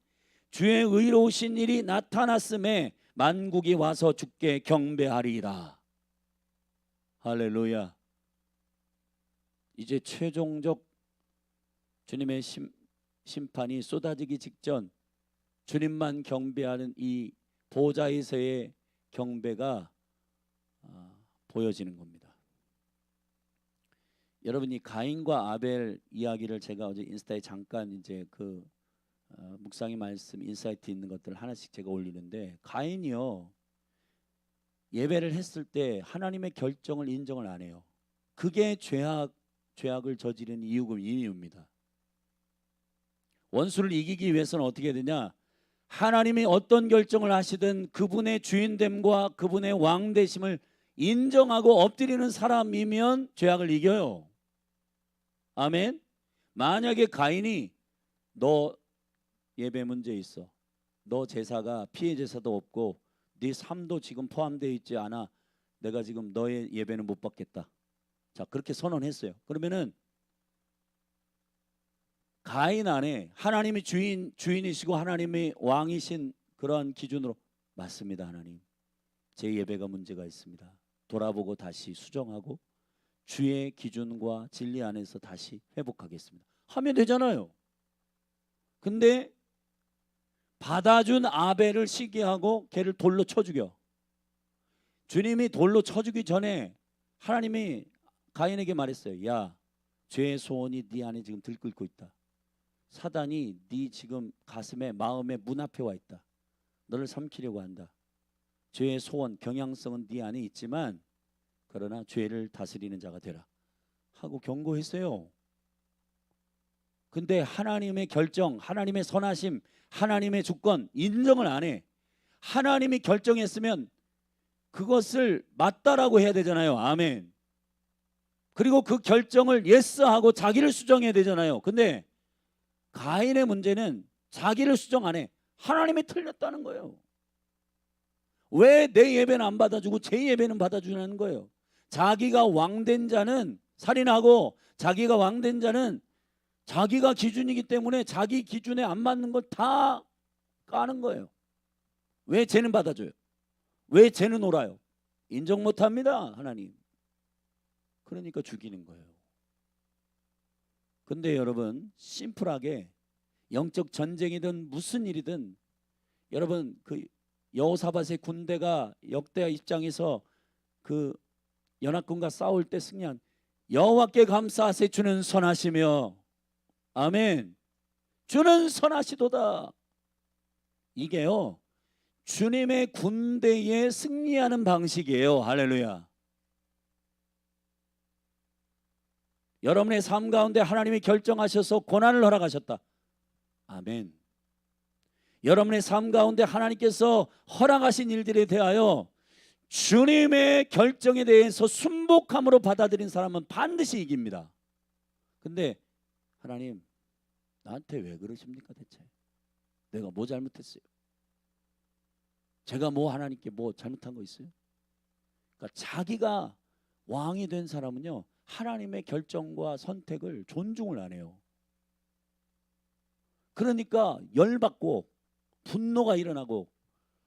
주의 의로우신 일이 나타났음에 만국이 와서 주께 경배하리이다. 할렐루야. 이제 최종적 주님의 심판이 쏟아지기 직전 주님만 경배하는 이 보좌에서의 경배가 보여지는 겁니다. 여러분이 가인과 아벨 이야기를 제가 어제 인스타에 잠깐 이제 묵상의 말씀 인사이트 있는 것들 하나씩 제가 올리는데, 가인이요 예배를 했을 때 하나님의 결정을 인정을 안 해요. 그게 죄악을 저지른 이유입니다. 원수를 이기기 위해서는 어떻게 되냐? 하나님이 어떤 결정을 하시든 그분의 주인됨과 그분의 왕되심을 인정하고 엎드리는 사람이면 죄악을 이겨요. 아멘. 만약에 가인이 너 예배 문제 있어, 너 제사가 피해 제사도 없고 네 삶도 지금 포함되어 있지 않아, 내가 지금 너의 예배는 못 받겠다. 자, 그렇게 선언했어요. 그러면은 가인 안에 하나님이 주인이시고 하나님이 왕이신 그러한 기준으로, 맞습니다. 하나님, 제 예배가 문제가 있습니다. 돌아보고 다시 수정하고 주의 기준과 진리 안에서 다시 회복하겠습니다. 하면 되잖아요. 근데 받아준 아벨을 시기하고 걔를 돌로 쳐 죽여. 주님이 돌로 쳐 죽이기 전에 하나님이 가인에게 말했어요. 야, 죄의 소원이 네 안에 지금 들끓고 있다. 사단이 네 지금 가슴에, 마음에, 문 앞에 와 있다. 너를 삼키려고 한다. 죄의 소원, 경향성은 네 안에 있지만 그러나 죄를 다스리는 자가 되라 하고 경고했어요. 근데 하나님의 결정, 하나님의 선하심, 하나님의 주권 인정을 안 해. 하나님이 결정했으면 그것을 맞다라고 해야 되잖아요. 아멘. 그리고 그 결정을 예스하고 자기를 수정해야 되잖아요. 근데 가인의 문제는 자기를 수정 안 해. 하나님이 틀렸다는 거예요. 왜 내 예배는 안 받아주고 제 예배는 받아주는 거예요. 자기가 왕된 자는 살인하고, 자기가 왕된 자는 자기가 기준이기 때문에 자기 기준에 안 맞는 걸 다 까는 거예요. 왜 쟤는 받아줘요? 왜 쟤는 옳아요? 인정 못합니다. 하나님. 그러니까 죽이는 거예요. 근데 여러분, 심플하게 영적 전쟁이든 무슨 일이든, 여러분 그 여호사밧의 군대가 역대 입장에서 그 연합군과 싸울 때 승리한, 여호와께 감사하세 주는 선하시며, 아멘, 주는 선하시도다. 이게요, 주님의 군대에 승리하는 방식이에요. 할렐루야. 여러분의 삶 가운데 하나님이 결정하셔서 고난을 허락하셨다. 아멘. 여러분의 삶 가운데 하나님께서 허락하신 일들에 대하여 주님의 결정에 대해서 순복함으로 받아들인 사람은 반드시 이깁니다. 근데 하나님, 나한테 왜 그러십니까 대체? 내가 뭐 잘못했어요? 제가 뭐 하나님께 뭐 잘못한 거 있어요? 그러니까 자기가 왕이 된 사람은요, 하나님의 결정과 선택을 존중을 안 해요. 그러니까 열받고 분노가 일어나고,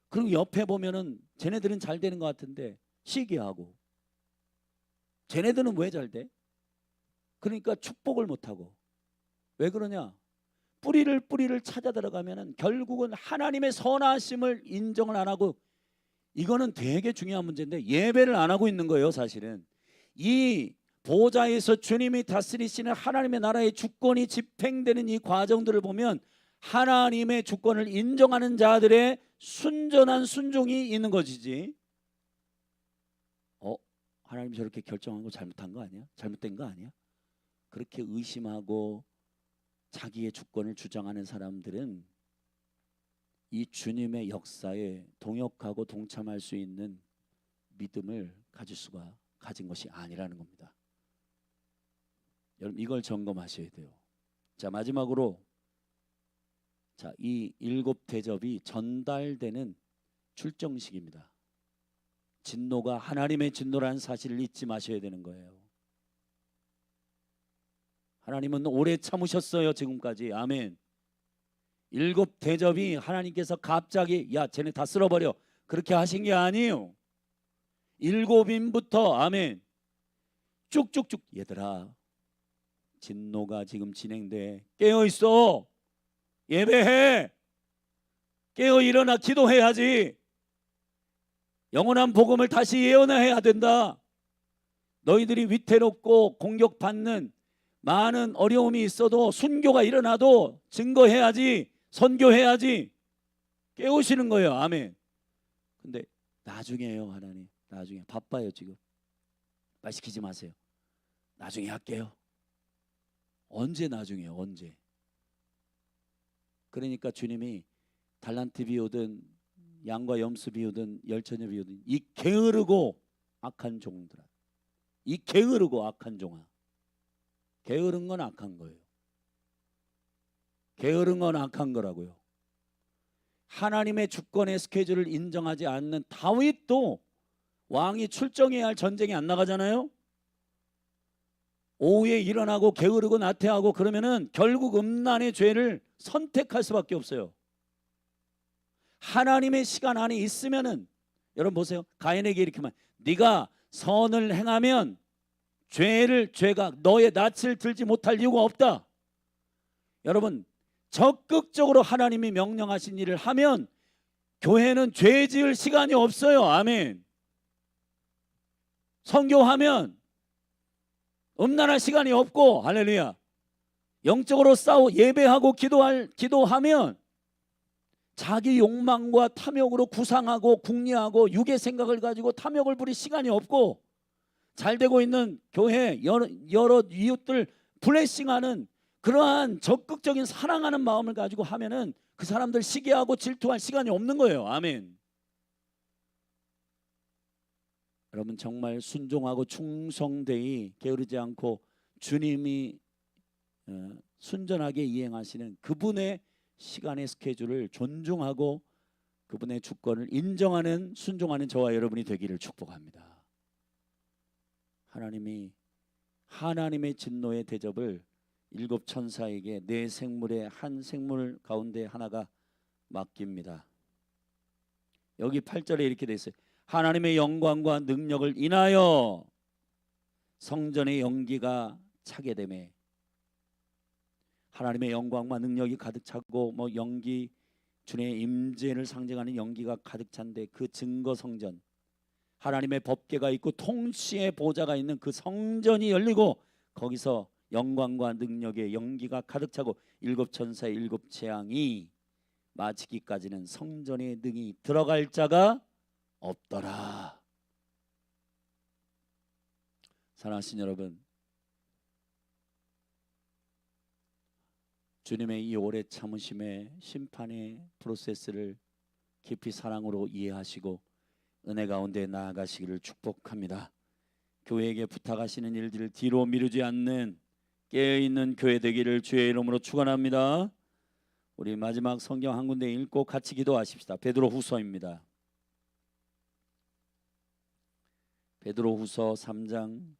그리고 옆에 보면은 쟤네들은 잘 되는 것 같은데 시기하고, 쟤네들은 왜 잘 돼? 그러니까 축복을 못하고. 왜 그러냐? 뿌리를 찾아 들어가면은 결국은 하나님의 선하심을 인정을 안 하고, 이거는 되게 중요한 문제인데 예배를 안 하고 있는 거예요. 사실은 이 보좌에서 주님이 다스리시는 하나님의 나라의 주권이 집행되는 이 과정들을 보면 하나님의 주권을 인정하는 자들의 순전한 순종이 있는 것이지, 하나님 저렇게 결정한 거 잘못한 거 아니야? 잘못된 거 아니야? 그렇게 의심하고 자기의 주권을 주장하는 사람들은 이 주님의 역사에 동역하고 동참할 수 있는 믿음을 가진 것이 아니라는 겁니다. 여러분, 이걸 점검하셔야 돼요. 자, 마지막으로, 자, 이 7 대접이 전달되는 출정식입니다. 진노가 하나님의 진노라는 사실을 잊지 마셔야 되는 거예요. 하나님은 오래 참으셨어요. 지금까지. 아멘. 7 대접이 하나님께서 갑자기 야 쟤네 다 쓸어버려 그렇게 하신 게 아니에요. 7인부터 아멘 쭉쭉쭉, 얘들아 진노가 지금 진행돼. 깨어있어. 예배해. 깨어 일어나 기도해야지. 영원한 복음을 다시 예언해야 된다. 너희들이 위태롭고 공격받는 많은 어려움이 있어도, 순교가 일어나도 증거해야지, 선교해야지. 깨우시는 거예요. 아멘. 근데 나중에요. 하나님 나중에 바빠요. 지금 말 시키지 마세요. 나중에 할게요. 언제 나중에요? 언제? 그러니까 주님이 달란트 비우든 양과 염소 비우든 열처녀 비우든 이 게으르고 악한 종들아, 이 게으르고 악한 종아. 게으른 건 악한 거예요. 게으른 건 악한 거라고요. 하나님의 주권의 스케줄을 인정하지 않는 다윗도 왕이 출정해야 할 전쟁에 안 나가잖아요. 오후에 일어나고 게으르고 나태하고 그러면은 결국 음란의 죄를 선택할 수밖에 없어요. 하나님의 시간 안에 있으면은, 여러분 보세요. 가인에게 이렇게 말, 네가 선을 행하면 죄가 너의 낯을 들지 못할 이유가 없다. 여러분, 적극적으로 하나님이 명령하신 일을 하면 교회는 죄 지을 시간이 없어요. 아멘. 선교하면 음란할 시간이 없고, 할렐루야. 영적으로 예배하고 기도하면 자기 욕망과 탐욕으로 구상하고 궁리하고 육의 생각을 가지고 탐욕을 부릴 시간이 없고, 잘 되고 있는 교회 여러 이웃들 블레싱하는 그러한 적극적인 사랑하는 마음을 가지고 하면은 그 사람들 시기하고 질투할 시간이 없는 거예요. 아멘. 여러분 정말 순종하고 충성되이 게으르지 않고 주님이 순전하게 이행하시는 그분의 시간의 스케줄을 존중하고 그분의 주권을 인정하는 순종하는 저와 여러분이 되기를 축복합니다. 하나님이 하나님의 진노의 대접을 일곱 천사에게 네 생물의 한 생물 가운데 하나가 맡깁니다. 여기 8절에 이렇게 돼 있어요. 하나님의 영광과 능력을 인하여 성전의 연기가 차게 되매. 하나님의 영광과 능력이 가득 차고 연기, 주님의 임재를 상징하는 연기가 가득 찬데 그 증거 성전, 하나님의 법궤가 있고 통치의 보좌가 있는 그 성전이 열리고 거기서 영광과 능력의 연기가 가득 차고 일곱 천사의 일곱 재앙이 마치기까지는 성전의 능이 들어갈 자가 없더라. 사랑하신 여러분, 주님의 이 오래 참으심의 심판의 프로세스를 깊이 사랑으로 이해하시고 은혜 가운데 나아가시기를 축복합니다. 교회에게 부탁하시는 일들을 뒤로 미루지 않는 깨어있는 교회 되기를 주의 이름으로 축원합니다. 우리 마지막 성경 한 군데 읽고 같이 기도하십시다. 베드로후서입니다. 베드로후서 3장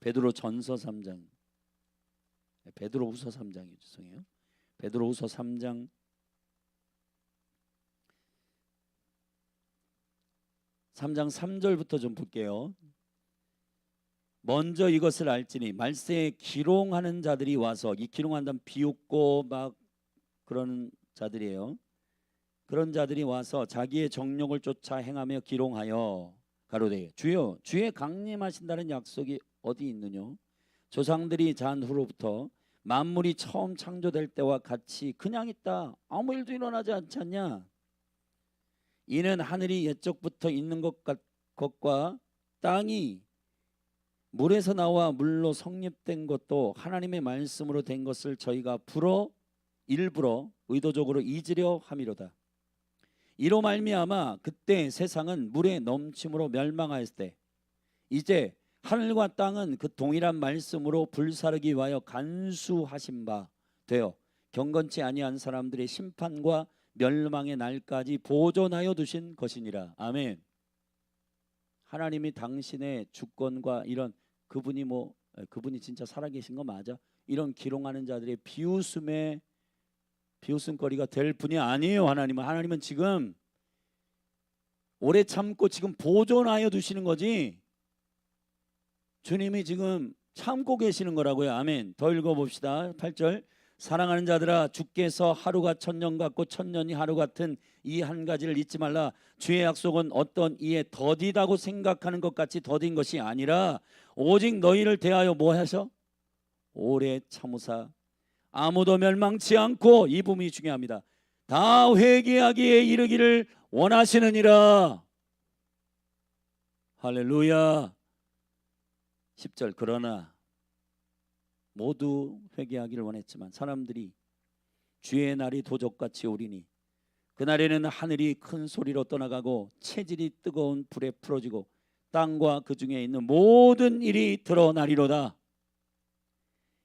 베드로전서 3장 베드로후서 3장이죠. 죄송해요. 베드로후서 3장 3절부터 좀 볼게요. 먼저 이것을 알지니 말세에 기롱하는 자들이 와서, 이 기롱한다면 비웃고 막 그러는 자들이에요. 그런 자들이 와서 자기의 정욕을 쫓아 행하며 기롱하여 가로되 주여 주의 강림하신다는 약속이 어디 있느냐? 조상들이 잔 후로부터 만물이 처음 창조될 때와 같이 그냥 있다. 아무 일도 일어나지 않지 않냐? 이는 하늘이 옛적부터 있는 것과 땅이 물에서 나와 물로 성립된 것도 하나님의 말씀으로 된 것을 저희가 일부러 의도적으로 잊으려 함이로다. 이로 말미암아 그때 세상은 물의 넘침으로 멸망하였을 때 이제 하늘과 땅은 그 동일한 말씀으로 불사르기 위하여 간수하신 바 되어 경건치 아니한 사람들의 심판과 멸망의 날까지 보존하여 두신 것이니라. 아멘. 하나님이 당신의 주권과 이런 그분이 진짜 살아계신 거 맞아? 이런 기롱하는 자들의 비웃음거리가 될 분이 아니에요. 하나님은 지금 오래 참고 지금 보존하여 두시는 거지. 주님이 지금 참고 계시는 거라고요. 아멘. 더 읽어봅시다. 8절. 사랑하는 자들아, 주께서 하루가 천년 같고 천년이 하루 같은 이 한 가지를 잊지 말라. 주의 약속은 어떤 이에 더디다고 생각하는 것 같이 더딘 것이 아니라 오직 너희를 대하여 뭐 하셔? 오래 참으사 아무도 멸망치 않고, 이 부분이 중요합니다. 다 회개하기에 이르기를 원하시느니라. 할렐루야. 10절 그러나 모두 회개하기를 원했지만 사람들이 주의 날이 도적같이 오리니 그날에는 하늘이 큰 소리로 떠나가고 체질이 뜨거운 불에 풀어지고 땅과 그 중에 있는 모든 일이 드러나리로다.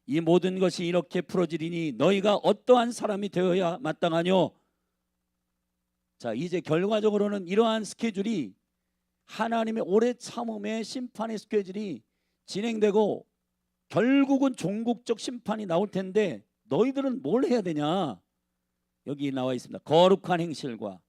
이 모든 것이 이렇게 풀어지리니 너희가 어떠한 사람이 되어야 마땅하뇨. 자, 이제 결과적으로는 이러한 스케줄이 하나님의 오래 참음의 심판의 스케줄이 진행되고 결국은 종국적 심판이 나올 텐데 너희들은 뭘 해야 되냐? 여기 나와 있습니다. 거룩한 행실과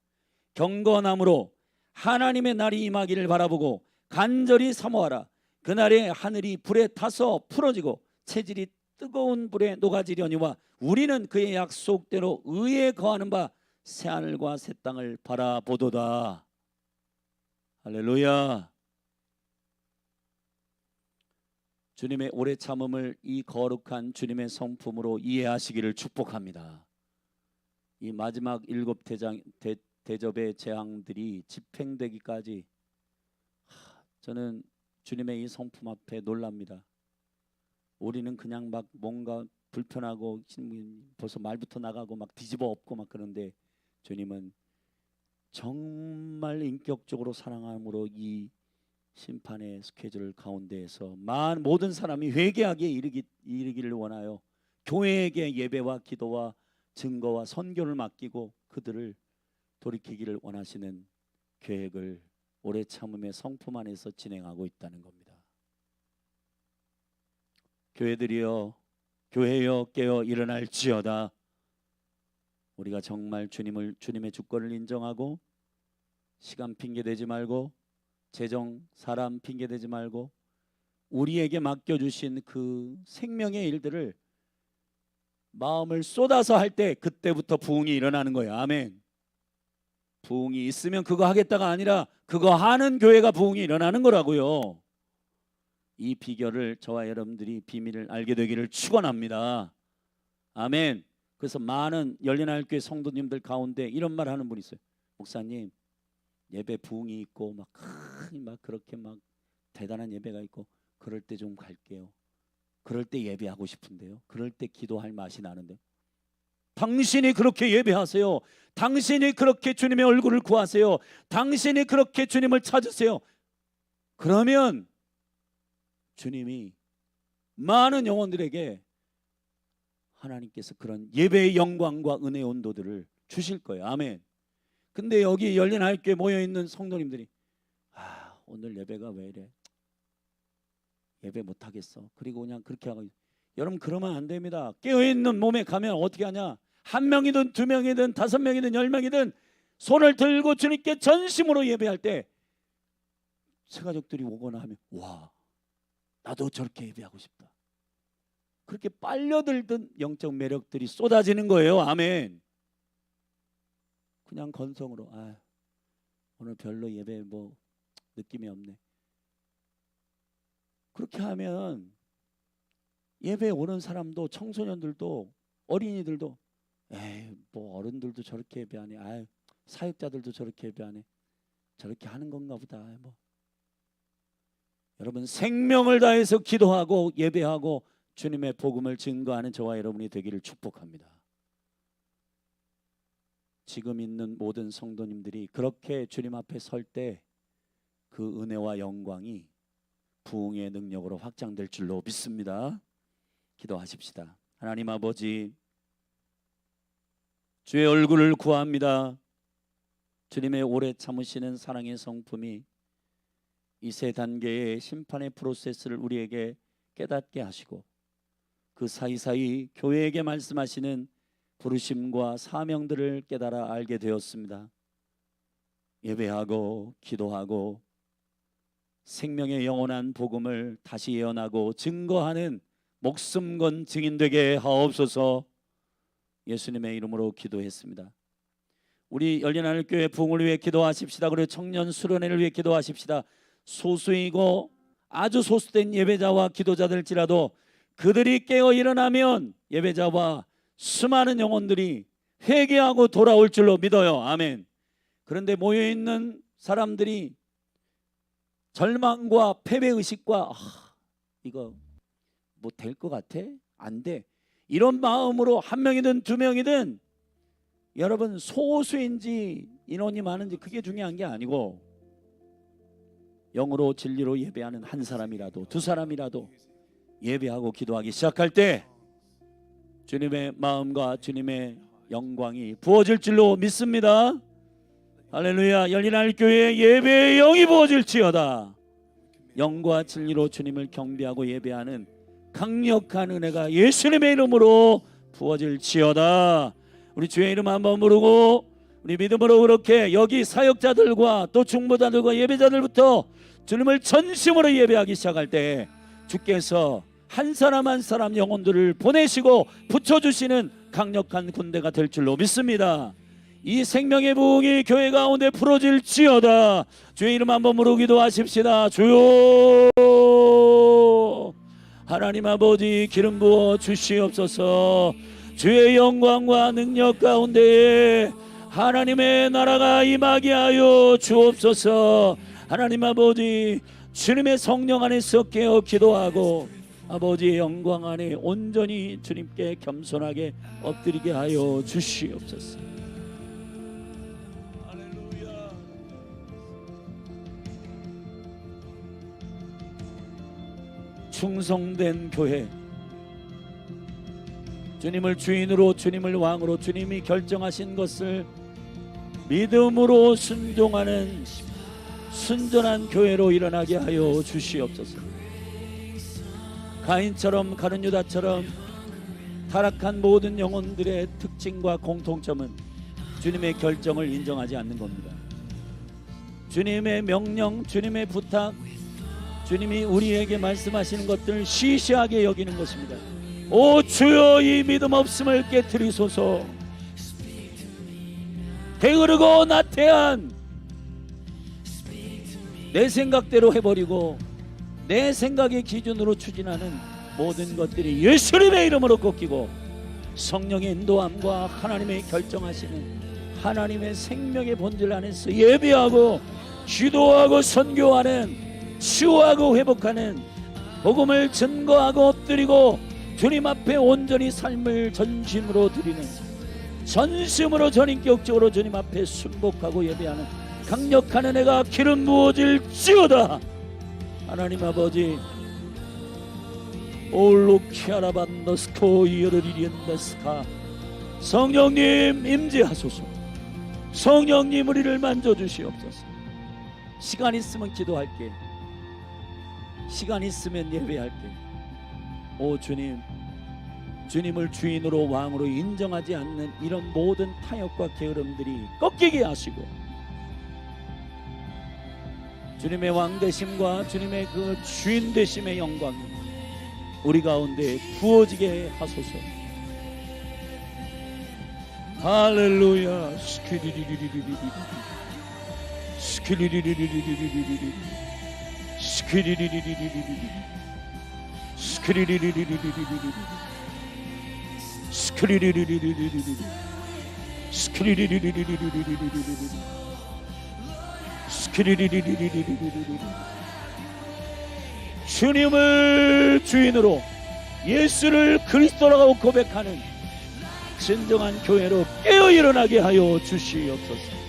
경건함으로 하나님의 날이 임하기를 바라보고 간절히 사모하라. 그날에 하늘이 불에 타서 풀어지고 체질이 뜨거운 불에 녹아지려니와 우리는 그의 약속대로 의에 거하는 바 새하늘과 새 땅을 바라보도다. 할렐루야. 주님의 오래 참음을 이 거룩한 주님의 성품으로 이해하시기를 축복합니다. 이 마지막 7 대접의 재앙들이 집행되기까지 저는 주님의 이 성품 앞에 놀랍니다. 우리는 그냥 막 뭔가 불편하고 벌써 말부터 나가고 막 뒤집어 엎고 막 그런데 주님은 정말 인격적으로 사랑함으로 이 심판의 스케줄 가운데에서 모든 사람이 회개하기에 이르기를 원하여 교회에게 예배와 기도와 증거와 선교를 맡기고 그들을 돌이키기를 원하시는 계획을 오래 참음의 성품 안에서 진행하고 있다는 겁니다. 교회들이여, 교회여 깨어 일어날지어다. 우리가 정말 주님의 주권을 인정하고 시간 핑계 대지 말고 재정 사람 핑계 대지 말고 우리에게 맡겨주신 그 생명의 일들을 마음을 쏟아서 할 때 그때부터 부흥이 일어나는 거예요. 아멘. 부흥이 있으면 그거 하겠다가 아니라 그거 하는 교회가 부흥이 일어나는 거라고요. 이 비결을 저와 여러분들이 비밀을 알게 되기를 축원합니다. 아멘. 그래서 많은 열린하늘교회 성도님들 가운데 이런 말 하는 분이 있어요. 목사님, 예배 부흥이 있고 막 그렇게 막 대단한 예배가 있고 그럴 때 좀 갈게요. 그럴 때 예배하고 싶은데요. 그럴 때 기도할 맛이 나는데. 당신이 그렇게 예배하세요. 당신이 그렇게 주님의 얼굴을 구하세요. 당신이 그렇게 주님을 찾으세요. 그러면 주님이 많은 영혼들에게 하나님께서 그런 예배의 영광과 은혜의 온도들을 주실 거예요. 아멘. 근데 여기 열린하늘교회 모여있는 성도님들이 오늘 예배가 왜 이래? 예배 못하겠어. 그리고 그냥 그렇게 하고 여러분 그러면 안 됩니다. 깨어있는 몸에 가면 어떻게 하냐? 1명이든 2명이든 5명이든 10명이든 손을 들고 주님께 전심으로 예배할 때 새가족들이 오거나 하면 와, 나도 저렇게 예배하고 싶다. 그렇게 빨려들던 영적 매력들이 쏟아지는 거예요. 아멘. 그냥 건성으로 오늘 별로 예배 뭐 느낌이 없네. 그렇게 하면 예배에 오는 사람도 청소년들도 어린이들도 뭐 어른들도 저렇게 예배하네. 사역자들도 저렇게 예배하네. 저렇게 하는 건가 보다. 뭐. 여러분 생명을 다해서 기도하고 예배하고 주님의 복음을 증거하는 저와 여러분이 되기를 축복합니다. 지금 있는 모든 성도님들이 그렇게 주님 앞에 설 때 그 은혜와 영광이 부흥의 능력으로 확장될 줄로 믿습니다. 기도하십시다. 하나님 아버지, 주의 얼굴을 구합니다. 주님의 오래 참으시는 사랑의 성품이 이 세 단계의 심판의 프로세스를 우리에게 깨닫게 하시고 그 사이사이 교회에게 말씀하시는 부르심과 사명들을 깨달아 알게 되었습니다. 예배하고 기도하고 생명의 영원한 복음을 다시 예언하고 증거하는 목숨 건 증인 되게 하옵소서. 예수님의 이름으로 기도했습니다. 우리 열린하늘교회 부흥을 위해 기도하십시다. 그리고 청년 수련회를 위해 기도하십시다. 소수이고 아주 소수된 예배자와 기도자들지라도 그들이 깨어 일어나면 예배자와 수많은 영혼들이 회개하고 돌아올 줄로 믿어요. 아멘. 그런데 모여있는 사람들이 절망과 패배의식과 이거 뭐 될 것 같아? 안 돼. 이런 마음으로 한 명이든 두 명이든 여러분 소수인지 인원이 많은지 그게 중요한 게 아니고 영으로 진리로 예배하는 한 사람이라도 두 사람이라도 예배하고 기도하기 시작할 때 주님의 마음과 주님의 영광이 부어질 줄로 믿습니다. 할렐루야. 열린 하늘교회 예배의 영이 부어질지어다. 영과 진리로 주님을 경배하고 예배하는 강력한 은혜가 예수님의 이름으로 부어질지어다. 우리 주의 이름 한번 부르고 우리 믿음으로 그렇게 여기 사역자들과 또 중보자들과 예배자들부터 주님을 전심으로 예배하기 시작할 때 주께서 한 사람 한 사람 영혼들을 보내시고 붙여주시는 강력한 군대가 될 줄로 믿습니다. 이 생명의 부흥이 교회 가운데 풀어질지어다. 주의 이름 한번 부르기도 하십시다. 주여 하나님 아버지 기름 부어 주시옵소서. 주의 영광과 능력 가운데에 하나님의 나라가 임하게 하여 주옵소서. 하나님 아버지 주님의 성령 안에서 깨어 기도하고 아버지의 영광 안에 온전히 주님께 겸손하게 엎드리게 하여 주시옵소서. 할렐루야. 충성된 교회, 주님을 주인으로 주님을 왕으로 주님이 결정하신 것을 믿음으로 순종하는 순전한 교회로 일어나게 하여 주시옵소서. 가인처럼 가룟 유다처럼 타락한 모든 영혼들의 특징과 공통점은 주님의 결정을 인정하지 않는 겁니다. 주님의 명령, 주님의 부탁, 주님이 우리에게 말씀하시는 것들을 시시하게 여기는 것입니다. 오 주여 이 믿음 없음을 깨트리소서. 게으르고 나태한 내 생각대로 해버리고 내 생각의 기준으로 추진하는 모든 것들이 예수님의 이름으로 꺾이고 성령의 인도함과 하나님의 결정하시는 하나님의 생명의 본질 안에서 예배하고 기도하고 선교하는 치유하고 회복하는 복음을 증거하고 엎드리고 주님 앞에 온전히 삶을 전심으로 드리는 전심으로 전인격적으로 주님 앞에 순복하고 예배하는 강력한 은혜가 기름 부어질지어다. 하나님 아버지 올로키아라반더스코 이어르리엔다스카 성령님 임재하소서. 성령님 우리를 만져주시옵소서. 시간 있으면 기도할게. 시간 있으면 예배할게. 오 주님, 주님을 주인으로 왕으로 인정하지 않는 이런 모든 타협과 게으름들이 꺾이게 하시고 주님의 왕되심과 주님의 그 주인되심의 영광이 우리 가운데 부어지게 하소서. 할렐루야. 스키리리리리리리리리 스키리리리리리리리리 스키리리리리리리리 스키리리리리리리리리 스키리리리리리리리 스키리리리리리리리리 스키리리리리리리리리 주님을 주인으로 예수를 그리스도라고 고백하는 진정한 교회로 깨어 일어나게 하여 주시옵소서.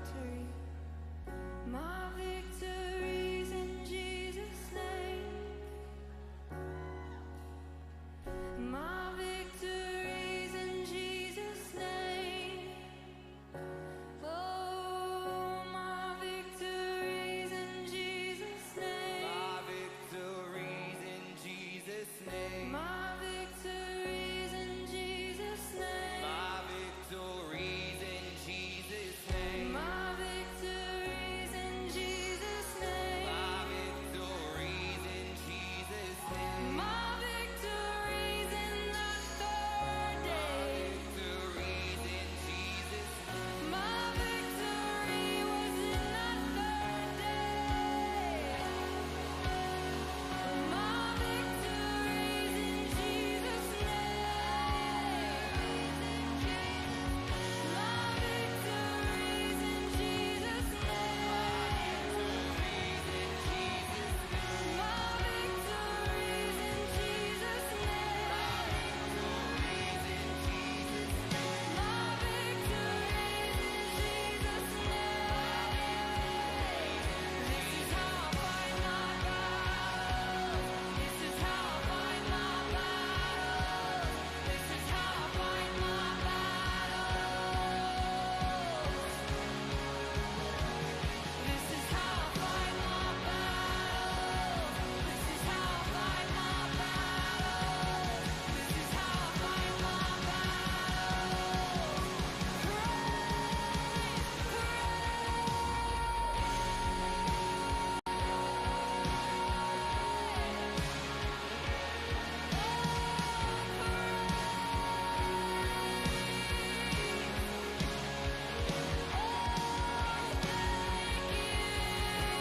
victory, my victory.